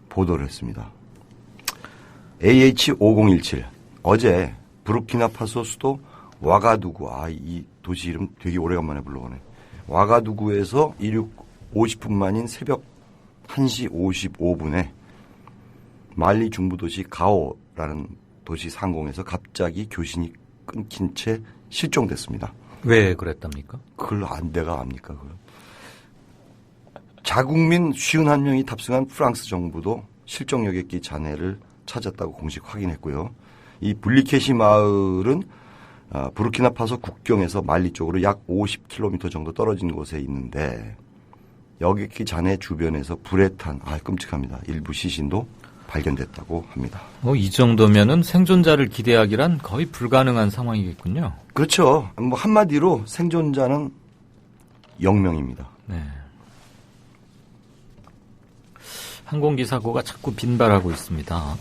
N: 보도를 했습니다. AH5017 어제 부르키나파소 수도 와가두구 이 도시 이름 되게 오래간만에 불러보네. 와가두구에서 이륙 50분 만인 새벽 1시 55분에 말리 중부도시 가오라는 도시 상공에서 갑자기 교신이 끊긴 채 실종됐습니다.
C: 왜 그랬답니까?
N: 그걸 내가 압니까? 그걸. 자국민 51명이 탑승한 프랑스 정부도 실종 여객기 잔해를 찾았다고 공식 확인했고요. 이 블리케시 마을은 부르키나파소 국경에서 말리 쪽으로 약 50km 정도 떨어진 곳에 있는데 여객기 잔해 주변에서 불에 탄 끔찍합니다. 일부 시신도 발견됐다고 합니다.
C: 이 정도면은 생존자를 기대하기란 거의 불가능한 상황이겠군요.
N: 그렇죠. 한마디로 생존자는 0명입니다.
C: 네. 항공기 사고가 자꾸 빈발하고 있습니다.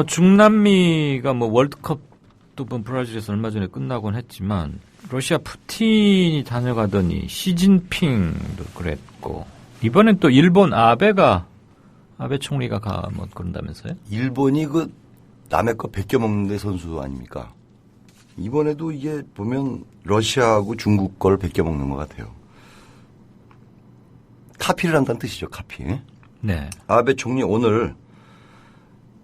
C: 중남미가 월드컵도 브라질에서 얼마 전에 끝나곤 했지만 러시아 푸틴이 다녀가더니 시진핑도 그랬고 이번엔 또 일본 아베 총리가 그런다면서요?
N: 일본이 남의 거 베껴먹는 데 선수 아닙니까? 이번에도 이게 보면 러시아하고 중국 걸 베껴먹는 것 같아요. 카피를 한다는 뜻이죠, 카피.
C: 네.
N: 아베 총리 오늘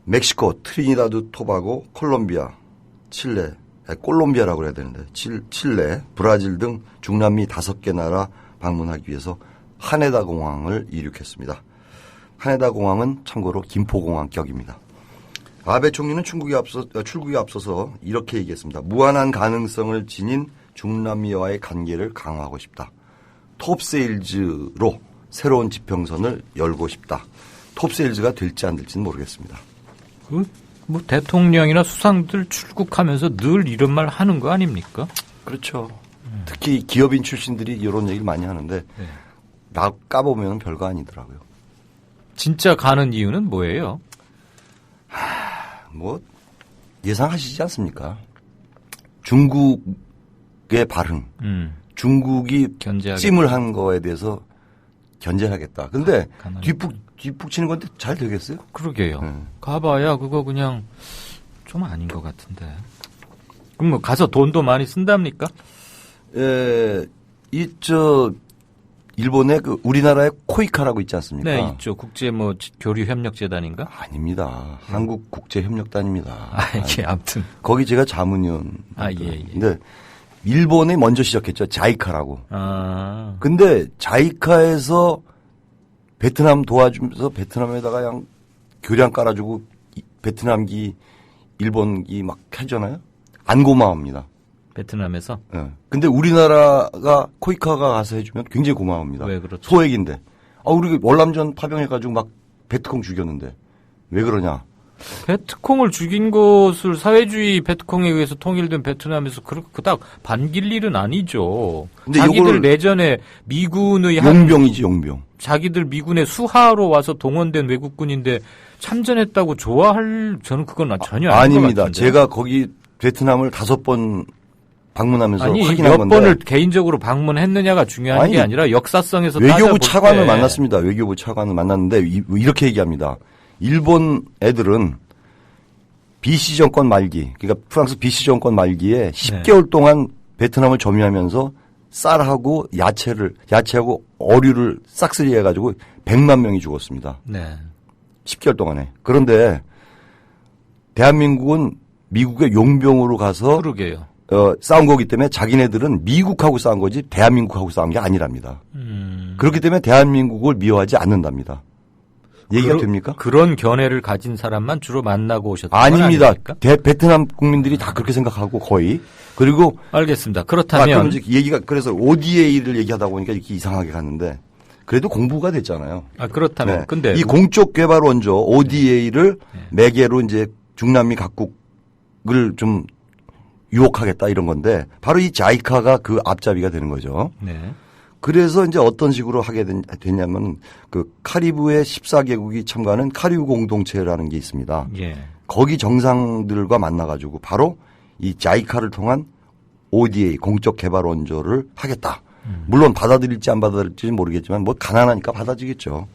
N: 멕시코, 트리니다드 토바고, 콜롬비아, 칠레, 콜롬비아라고 해야 되는데 칠레, 브라질 등 중남미 5개 나라 방문하기 위해서 하네다 공항을 이륙했습니다. 하네다 공항은 참고로 김포공항격입니다. 아베 총리는 출국에 앞서서 이렇게 얘기했습니다. 무한한 가능성을 지닌 중남미와의 관계를 강화하고 싶다. 톱세일즈로 새로운 지평선을 열고 싶다. 톱세일즈가 될지 안 될지는 모르겠습니다.
C: 대통령이나 수상들 출국하면서 늘 이런 말 하는 거 아닙니까?
N: 그렇죠. 특히 기업인 출신들이 이런 얘기를 많이 하는데 까보면 별거 아니더라고요.
C: 진짜 가는 이유는 뭐예요?
N: 예상하시지 않습니까? 중국의 발흥, 중국이 찜을 한 거에 대해서 견제하겠다. 근데 뒷북 치는 건데 잘 되겠어요?
C: 그러게요. 가봐야 그거 그냥 좀 아닌 것 같은데. 그럼 가서 돈도 많이 쓴답니까?
N: 일본의 우리나라의 코이카라고 있지 않습니까?
C: 네, 있죠. 국제 교류협력재단인가?
N: 아닙니다. 한국국제협력단입니다.
C: 이게 아무튼.
N: 거기 제가 자문위원.
C: 예.
N: 근데 일본이 먼저 시작했죠. 자이카라고. 근데 자이카에서 베트남 도와주면서 베트남에다가 그냥 교량 깔아주고 베트남기, 일본기 막 하잖아요. 안 고마워합니다.
C: 베트남에서.
N: 네. 근데 우리나라가 코이카가 가서 해주면 굉장히 고마워합니다.
C: 왜 그렇죠?
N: 소액인데. 우리 월남전 파병해가지고 막 베트콩 죽였는데 왜 그러냐?
C: 베트콩을 죽인 것을 사회주의 베트콩에 의해서 통일된 베트남에서 그닥 반길 일은 아니죠.
N: 근데
C: 자기들 내전에 미군의
N: 용병이지 용병.
C: 자기들 미군의 수하로 와서 동원된 외국군인데 참전했다고 저는 그건 전혀 아닌 것 같은데.
N: 제가 거기 베트남을 5번 방문하면서
C: 아니,
N: 확인한
C: 몇
N: 건데.
C: 번을 개인적으로 방문했느냐가 중요한 게 아니라 역사성에서
N: 외교부 차관을 만났습니다. 외교부 차관을 만났는데 이렇게 얘기합니다. 일본 애들은 BC 정권 말기, 그러니까 프랑스 BC 정권 말기에 10개월 동안 베트남을 점유하면서 쌀하고 야채하고 어류를 싹쓸이 해가지고 100만 명이 죽었습니다.
C: 네.
N: 10개월 동안에. 그런데 대한민국은 미국의 용병으로 가서
C: 그러게요.
N: 싸운 거기 때문에 자기네들은 미국하고 싸운 거지 대한민국하고 싸운 게 아니랍니다. 그렇기 때문에 대한민국을 미워하지 않는답니다. 얘기가 됩니까?
C: 그런 견해를 가진 사람만 주로 만나고 오셨던
N: 아닙니다. 베트남 국민들이 다 그렇게 생각하고 거의. 그리고
C: 알겠습니다. 그렇다면
N: 이제 얘기가 그래서 ODA를 얘기하다 보니까 이렇게 이상하게 갔는데 그래도 공부가 됐잖아요.
C: 그렇다면 근데
N: 이 공적 개발 원조 ODA를 매개로 이제 중남미 각국을 좀 유혹하겠다 이런 건데 바로 이 자이카가 그 앞잡이가 되는 거죠.
C: 네.
N: 그래서 이제 어떤 식으로 하게 됐냐면 그 카리브의 14개국이 참가하는 카리브 공동체라는 게 있습니다.
C: 예.
N: 거기 정상들과 만나가지고 바로 이 자이카를 통한 ODA 공적 개발 원조를 하겠다. 물론 받아들일지 안 받아들일지 모르겠지만 뭐 가난하니까 받아주겠죠.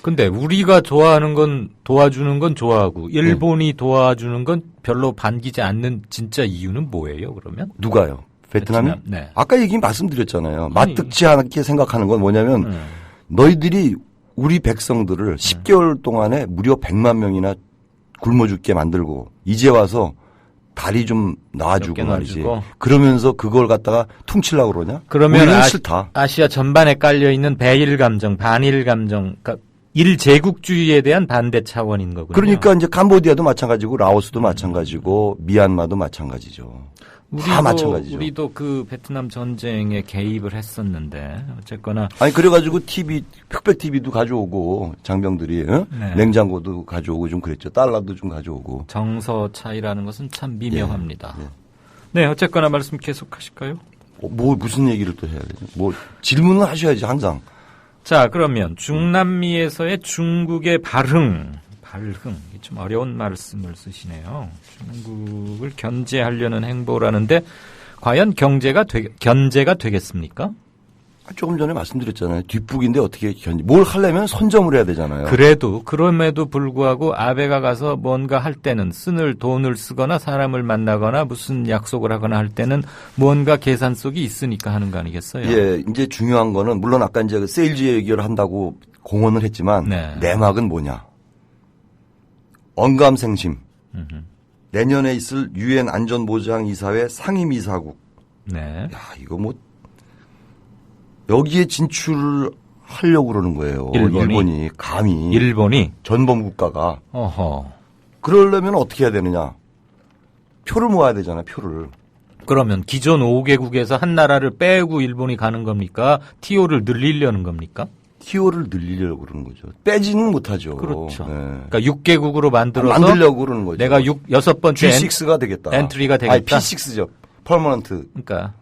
C: 근데 우리가 좋아하는 건 도와주는 건 좋아하고 일본이 도와주는 건 별로 반기지 않는 진짜 이유는 뭐예요, 그러면?
N: 누가요? 베트남이?
C: 네.
N: 아까 말씀드렸잖아요. 마뜩지 않게 생각하는 건 뭐냐면 너희들이 우리 백성들을 10개월 동안에 무려 100만 명이나 굶어 죽게 만들고 이제 와서 다리 좀 놔주고 말이지. 그러면서 그걸 갖다가 퉁치려고 그러냐?
C: 그러면
N: 싫다.
C: 아시아 전반에 깔려있는 배일 감정, 반일 감정, 그러니까 일제국주의에 대한 반대 차원인 거군요.
N: 그러니까 이제 캄보디아도 마찬가지고 라오스도 마찬가지고 미얀마도 마찬가지죠. 다 마찬가지죠.
C: 우리도 그 베트남 전쟁에 개입을 했었는데 어쨌거나
N: 그래가지고 흑백 TV도 가져오고 장병들이
C: 네.
N: 냉장고도 가져오고 좀 그랬죠. 달러도 좀 가져오고.
C: 정서 차이라는 것은 참 미묘합니다.
N: 예.
C: 네, 어쨌거나 말씀 계속하실까요?
N: 무슨 얘기를 또 해야 되죠? 질문을 하셔야지 항상.
C: 자, 그러면 중남미에서의 중국의 발흥, 좀 어려운 말씀을 쓰시네요. 중국을 견제하려는 행보라는데 과연 견제가 되겠습니까?
N: 조금 전에 말씀드렸잖아요. 뒷북인데 어떻게 뭘 하려면 선점을 해야 되잖아요.
C: 그럼에도 불구하고 아베가 가서 뭔가 할 때는 돈을 쓰거나 사람을 만나거나 무슨 약속을 하거나 할 때는 뭔가 계산 속이 있으니까 하는 거 아니겠어요?
N: 예, 이제 중요한 거는 물론 아까 이제 세일즈 얘기를 한다고 공언을 했지만 내막은 뭐냐? 언감생심. 내년에 있을 유엔 안전보장이사회 상임이사국.
C: 네.
N: 야, 이거 여기에 진출을 하려고 그러는 거예요. 일본이 감히.
C: 일본이
N: 전범 국가가.
C: 어허.
N: 그러려면 어떻게 해야 되느냐? 표를 모아야 되잖아요. 표를.
C: 그러면 기존 5개국에서 한 나라를 빼고 일본이 가는 겁니까? TO를 늘리려는 겁니까?
N: TO를 늘리려고 그러는 거죠. 빼지는 못하죠.
C: 그렇죠.
N: 네.
C: 그러니까 6개국으로 만들려고
N: 그러는 거죠.
C: 내가 6번째
N: G6가 되겠다.
C: 엔트리가 되겠다.
N: P6죠. 퍼머넌트.
C: 그러니까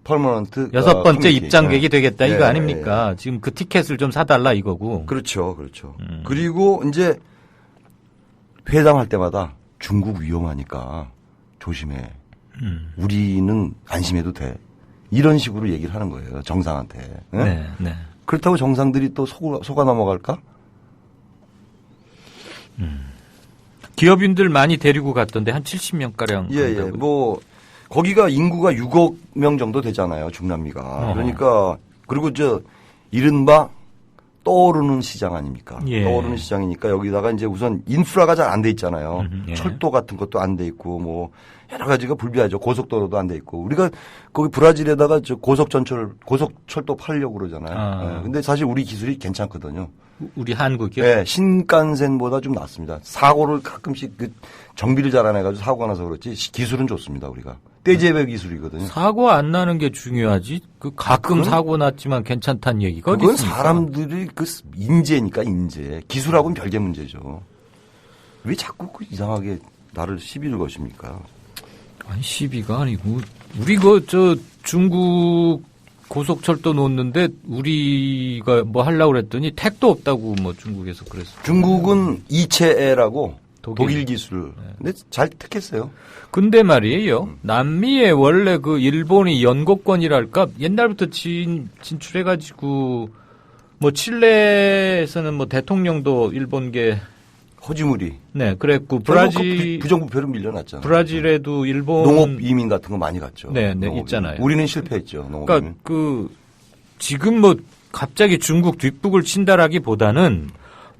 N: 퍼머넌트
C: 6번째 입장객이 되겠다 이거 아닙니까? 지금 그 티켓을 좀 사달라 이거고.
N: 그렇죠. 그리고 이제 회담할 때마다 중국 위험하니까 조심해. 우리는 안심해도 돼. 이런 식으로 얘기를 하는 거예요. 정상한테.
C: 네.
N: 그렇다고 정상들이 또 속아 넘어갈까?
C: 기업인들 많이 데리고 갔던데 한 70명가량.
N: 예. 거기가 인구가 6억 명 정도 되잖아요. 중남미가. 그러니까 그리고 이른바 떠오르는 시장 아닙니까?
C: 예.
N: 떠오르는 시장이니까 여기다가 이제 우선 인프라가 잘 안 돼 있잖아요. 철도 같은 것도 안 돼 있고 여러 가지가 불비하죠. 고속도로도 안 돼 있고. 우리가 거기 브라질에다가 고속철도 팔려고 그러잖아요. 근데 사실 우리 기술이 괜찮거든요.
C: 우리 한국이요?
N: 네, 신칸센보다 좀 낫습니다. 사고를 가끔씩 정비를 잘 안 해가지고 사고가 나서 그렇지 기술은 좋습니다. 우리가 떼제배 기술이거든요.
C: 사고 안 나는 게 중요하지. 그 가끔 사고 났지만 괜찮다는 얘기가 어디
N: 그건
C: 있습니까?
N: 사람들이 그 인재니까 인재. 기술하고는 별개 문제죠. 왜 자꾸 그 이상하게 나를 시비를 거십니까?
C: 아니 시비가 아니고 우리 중국 고속철도 놓는데 우리가 뭐 하려고 그랬더니 택도 없다고 뭐 중국에서 그랬어요.
N: 중국은 이체에라고 독일 기술. 근데 잘 택했어요.
C: 근데 말이에요. 남미에 원래 그 일본이 연고권이랄까 옛날부터 진출해가지고 뭐 칠레에서는 뭐 대통령도 일본계
N: 호지무리.
C: 네, 그랬고 브라질
N: 부정부패로 밀려났잖아요.
C: 브라질에도 일본
N: 농업 이민 같은 거 많이 갔죠.
C: 네, 있잖아요.
N: 우리는 실패했죠. 농업
C: 그러니까
N: 이민.
C: 지금 뭐 갑자기 중국 뒷북을 친다라기보다는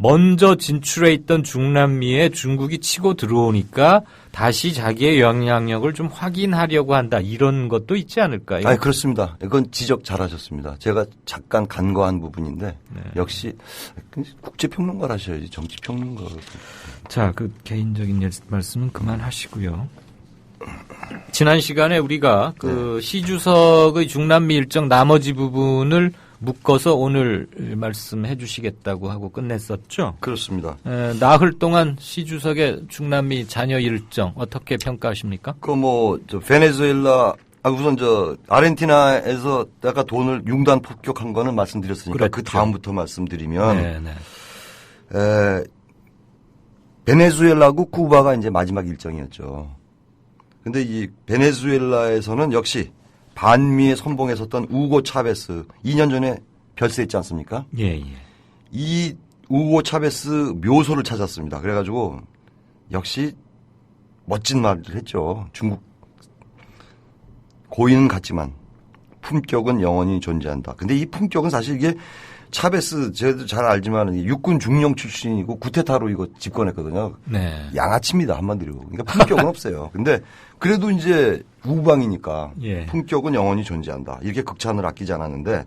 C: 먼저 진출해 있던 중남미에 중국이 치고 들어오니까 다시 자기의 영향력을 좀 확인하려고 한다. 이런 것도 있지 않을까요?
N: 아니, 그렇습니다. 이건 지적 잘하셨습니다. 제가 잠깐 간과한 부분인데 역시 국제평론가라셔야지 정치평론가.
C: 자, 그 개인적인 말씀은 그만하시고요. 지난 시간에 우리가 그 시 주석의 중남미 일정 나머지 부분을 묶어서 오늘 말씀해 주시겠다고 하고 끝냈었죠?
N: 그렇습니다.
C: 나흘 동안 시 주석의 중남미 잔여 일정 어떻게 평가하십니까?
N: 베네수엘라, 우선 아르헨티나에서 아까 돈을 융단 폭격한 거는 말씀드렸으니까
C: 그랬죠.
N: 그 다음부터 말씀드리면, 베네수엘라하고 쿠바가 이제 마지막 일정이었죠. 근데 이 베네수엘라에서는 역시 반미에 선봉에 섰던 우고 차베스 2년 전에 별세했지 않습니까?
C: 예.
N: 이 우고 차베스 묘소를 찾았습니다. 그래가지고 역시 멋진 말을 했죠. 중국 고인은 같지만 품격은 영원히 존재한다. 근데 이 품격은 사실 이게 차베스 저도 잘 알지만 육군 중령 출신이고 구테타로 이거 집권했거든요.
C: 네.
N: 양아치입니다 한마디로. 그러니까 품격은 없어요. 근데 그래도 이제 우방이니까 품격은 영원히 존재한다. 이렇게 극찬을 아끼지 않았는데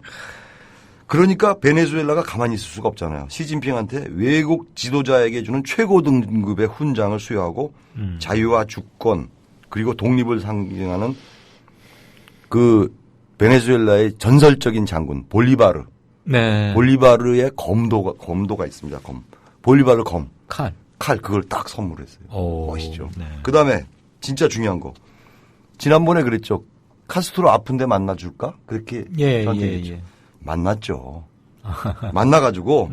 N: 그러니까 베네수엘라가 가만히 있을 수가 없잖아요. 시진핑한테 외국 지도자에게 주는 최고 등급의 훈장을 수여하고 자유와 주권 그리고 독립을 상징하는 그 베네수엘라의 전설적인 장군 볼리바르.
C: 네.
N: 볼리바르의 검도가 있습니다. 볼리바르 칼 그걸 딱 선물했어요. 멋있죠.
C: 네.
N: 그다음에 진짜 중요한 거. 지난번에 그랬죠. 카스트로 아픈데 만나줄까? 그렇게 저한테 만났죠. 만나가지고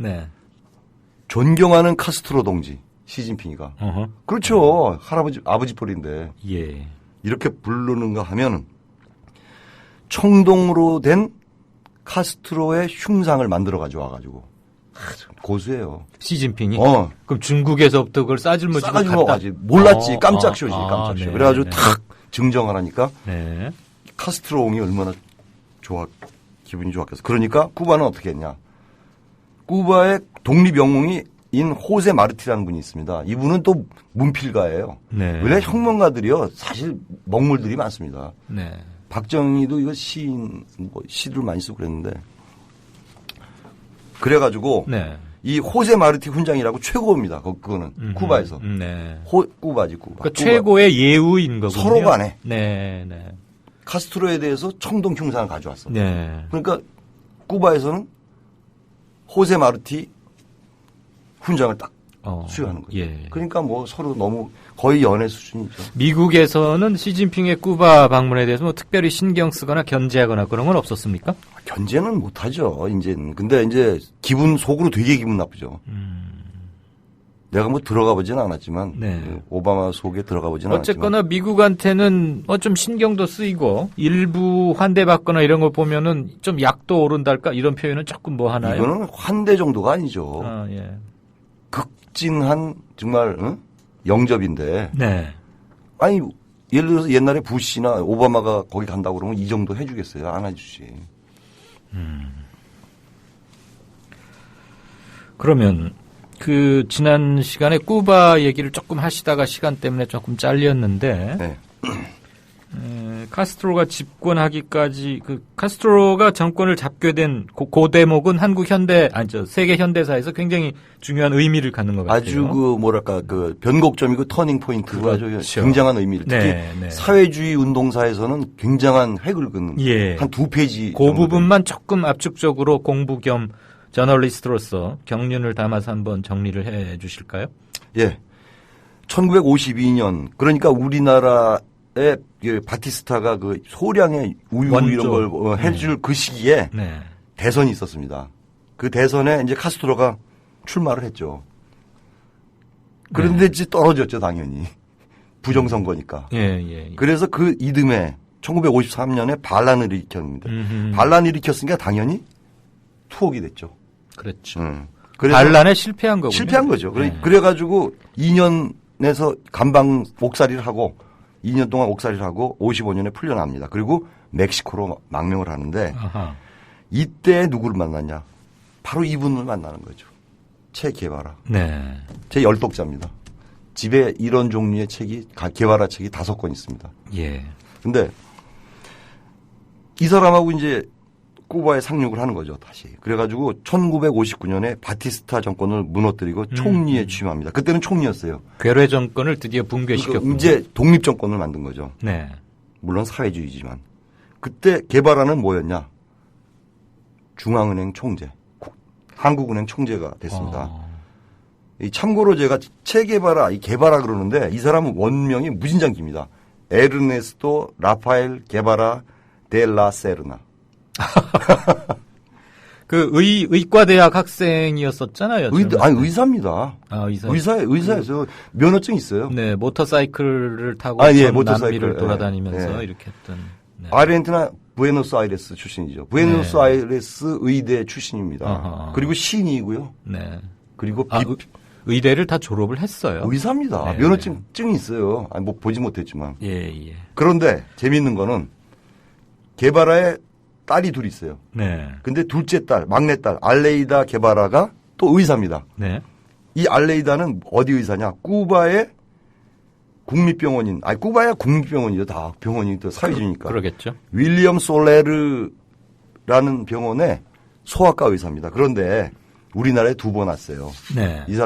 N: 존경하는 카스트로 동지 시진핑이가 그렇죠. 아버지 뻘인데 이렇게 부르는가 하면은 청동으로 된 카스트로의 흉상을 만들어 가지고 고수예요.
C: 시진핑이? 그럼 중국에서부터 그걸 싸질머지고
N: 싸질머지 몰랐지. 깜짝 쇼지. 깜짝 쇼. 그래가지고 탁 증정을 하니까 카스트로옹이 얼마나 기분이 좋았겠어. 그러니까 쿠바는 어떻게 했냐. 쿠바의 독립 영웅인 호세 마르티라는 분이 있습니다. 이분은 또 문필가예요. 원래 혁명가들이요. 사실 먹물들이 많습니다. 박정희도 이거 시를 많이 쓰고 그랬는데 그래가지고 이 호세 마르티 훈장이라고 최고입니다. 그거는 쿠바에서 쿠바지.
C: 그러니까 최고의 예우인 거군요.
N: 서로 간에
C: 카스트로에
N: 대해서 청동 흉상을 가져왔어. 그러니까 쿠바에서는 호세 마르티 훈장을 딱 수여하는 거죠. 그러니까 뭐 서로 너무 거의 연애 수준이죠.
C: 미국에서는 시진핑의 쿠바 방문에 대해서 뭐 특별히 신경 쓰거나 견제하거나 그런 건 없었습니까?
N: 견제는 못하죠. 이제는. 근데 이제 속으로 되게 기분 나쁘죠. 내가 뭐 들어가 보진 않았지만 오바마 속에 들어가 보진 않았지만
C: 어쨌거나 미국한테는 좀 신경도 쓰이고 일부 환대받거나 이런 거 보면은 좀 약도 오른달까 이런 표현은 조금 뭐 하나요?
N: 이거는 환대 정도가 아니죠. 극진한 정말 영접인데. 아니 예를 들어서 옛날에 부시나 오바마가 거기 간다고 그러면 이 정도 해주겠어요? 안 해주지.
C: 그러면 그 지난 시간에 쿠바 얘기를 조금 하시다가 시간 때문에 조금 잘렸는데 카스트로가 집권하기까지 카스트로가 정권을 잡게 된 그 대목은 세계 현대사에서 굉장히 중요한 의미를 갖는 것 같아요.
N: 아주 변곡점이고 터닝 포인트가
C: 그렇죠.
N: 굉장한 의미를 특히 사회주의 운동사에서는 굉장한 획을 그는 한 2페이지.
C: 그 부분만 조금 압축적으로 공부 겸 저널리스트로서 경륜을 담아서 한번 정리를 해 주실까요?
N: 예. 1952년 그러니까 우리나라의 바티스타가 소량의 우유 이런 걸 해줄 그 시기에 대선이 있었습니다. 그 대선에 이제 카스트로가 출마를 했죠. 그런데 이제 떨어졌죠, 당연히. 부정선거니까. 그래서 그 이듬해 1953년에 반란을 일으켰습니다. 반란을 일으켰으니까 당연히 투옥이 됐죠.
C: 그렇죠. 반란에 실패한 거군요.
N: 실패한 거죠. 그래가지고 2년에서 감방 옥살이를 하고 2년 동안 옥살이를 하고 55년에 풀려납니다. 그리고 멕시코로 망명을 하는데 이때 누구를 만났냐? 바로 이분을 만나는 거죠. 체 게바라. 제 열독자입니다. 집에 이런 종류의 책이 게바라 책이 5권 있습니다. 근데 이 사람하고 이제 쿠바에 상륙을 하는 거죠, 다시. 그래가지고 1959년에 바티스타 정권을 무너뜨리고 총리에 취임합니다. 그때는 총리였어요.
C: 괴뢰 정권을 드디어 붕괴시켰고
N: 이제 독립 정권을 만든 거죠. 물론 사회주의지만. 그때 게바라는 뭐였냐? 중앙은행 총재, 한국은행 총재가 됐습니다. 참고로 제가 체 게바라, 게바라 그러는데 이 사람은 원명이 무진장기입니다. 에르네스토 라파엘 게바라 데 라 세르나.
C: 의과대학 학생이었었잖아요.
N: 의사입니다. 의사였어요. 면허증 있어요.
C: 모터사이클을 타고 남미를 돌아다니면서 이렇게 했던.
N: 아르헨티나 부에노스아이레스 출신이죠. 부에노스아이레스 의대 출신입니다. 그리고 시인이고요. 그리고
C: 의대를 다 졸업을 했어요.
N: 의사입니다. 면허증이 있어요. 보지 못했지만. 그런데 재미있는 거는 게바라의 딸이 둘이 있어요. 근데 둘째 딸, 막내 딸, 알레이다 게바라가 또 의사입니다. 이 알레이다는 어디 의사냐? 쿠바의 국립병원인, 쿠바야 국립병원이죠. 다 병원이 또 사회주의니까.
C: 그러겠죠.
N: 윌리엄 솔레르라는 병원의 소아과 의사입니다. 그런데 우리나라에 2번 왔어요.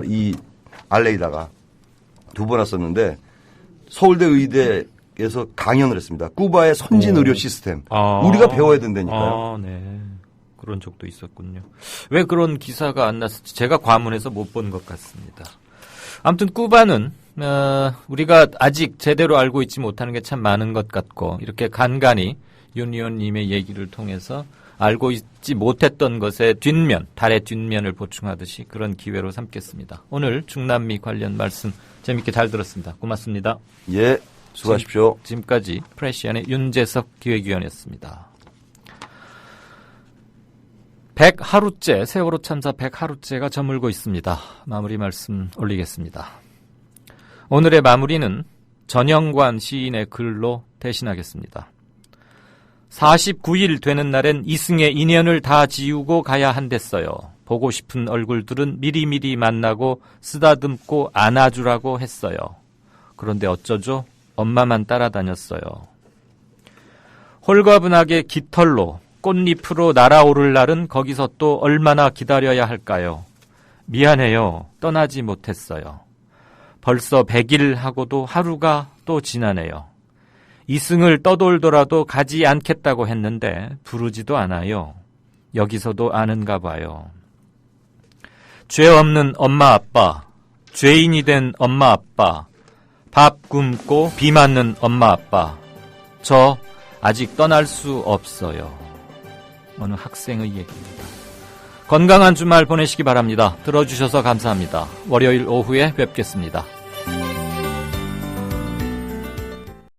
N: 이 알레이다가 2번 왔었는데 서울대 의대에서 강연을 했습니다. 쿠바의 선진 의료 시스템. 우리가 배워야 된다니까요.
C: 그런 적도 있었군요. 왜 그런 기사가 안 났을지 제가 과문해서 못 본 것 같습니다. 아무튼 쿠바는 우리가 아직 제대로 알고 있지 못하는 게 참 많은 것 같고 이렇게 간간히 윤 의원님의 얘기를 통해서 알고 있지 못했던 것의 뒷면, 달의 뒷면을 보충하듯이 그런 기회로 삼겠습니다. 오늘 중남미 관련 말씀 재밌게 잘 들었습니다. 고맙습니다.
N: 예, 수고하십시오.
C: 지금까지 프레시안의 윤재석 기획위원이었습니다. 100하루째, 세월호 참사 100하루째가 저물고 있습니다. 마무리 말씀 올리겠습니다. 오늘의 마무리는 전영관 시인의 글로 대신하겠습니다. 49일 되는 날엔 이승의 인연을 다 지우고 가야 한댔어요. 보고 싶은 얼굴들은 미리미리 만나고 쓰다듬고 안아주라고 했어요. 그런데 어쩌죠? 엄마만 따라다녔어요. 홀가분하게 깃털로 꽃잎으로 날아오를 날은 거기서 또 얼마나 기다려야 할까요? 미안해요. 떠나지 못했어요. 벌써 100일 하고도 하루가 또 지나네요. 이승을 떠돌더라도 가지 않겠다고 했는데 부르지도 않아요. 여기서도 아는가 봐요. 죄 없는 엄마 아빠, 죄인이 된 엄마 아빠, 밥 굶고 비 맞는 엄마 아빠, 저 아직 떠날 수 없어요. 어느 학생의 얘기입니다. 건강한 주말 보내시기 바랍니다. 들어주셔서 감사합니다. 월요일 오후에 뵙겠습니다.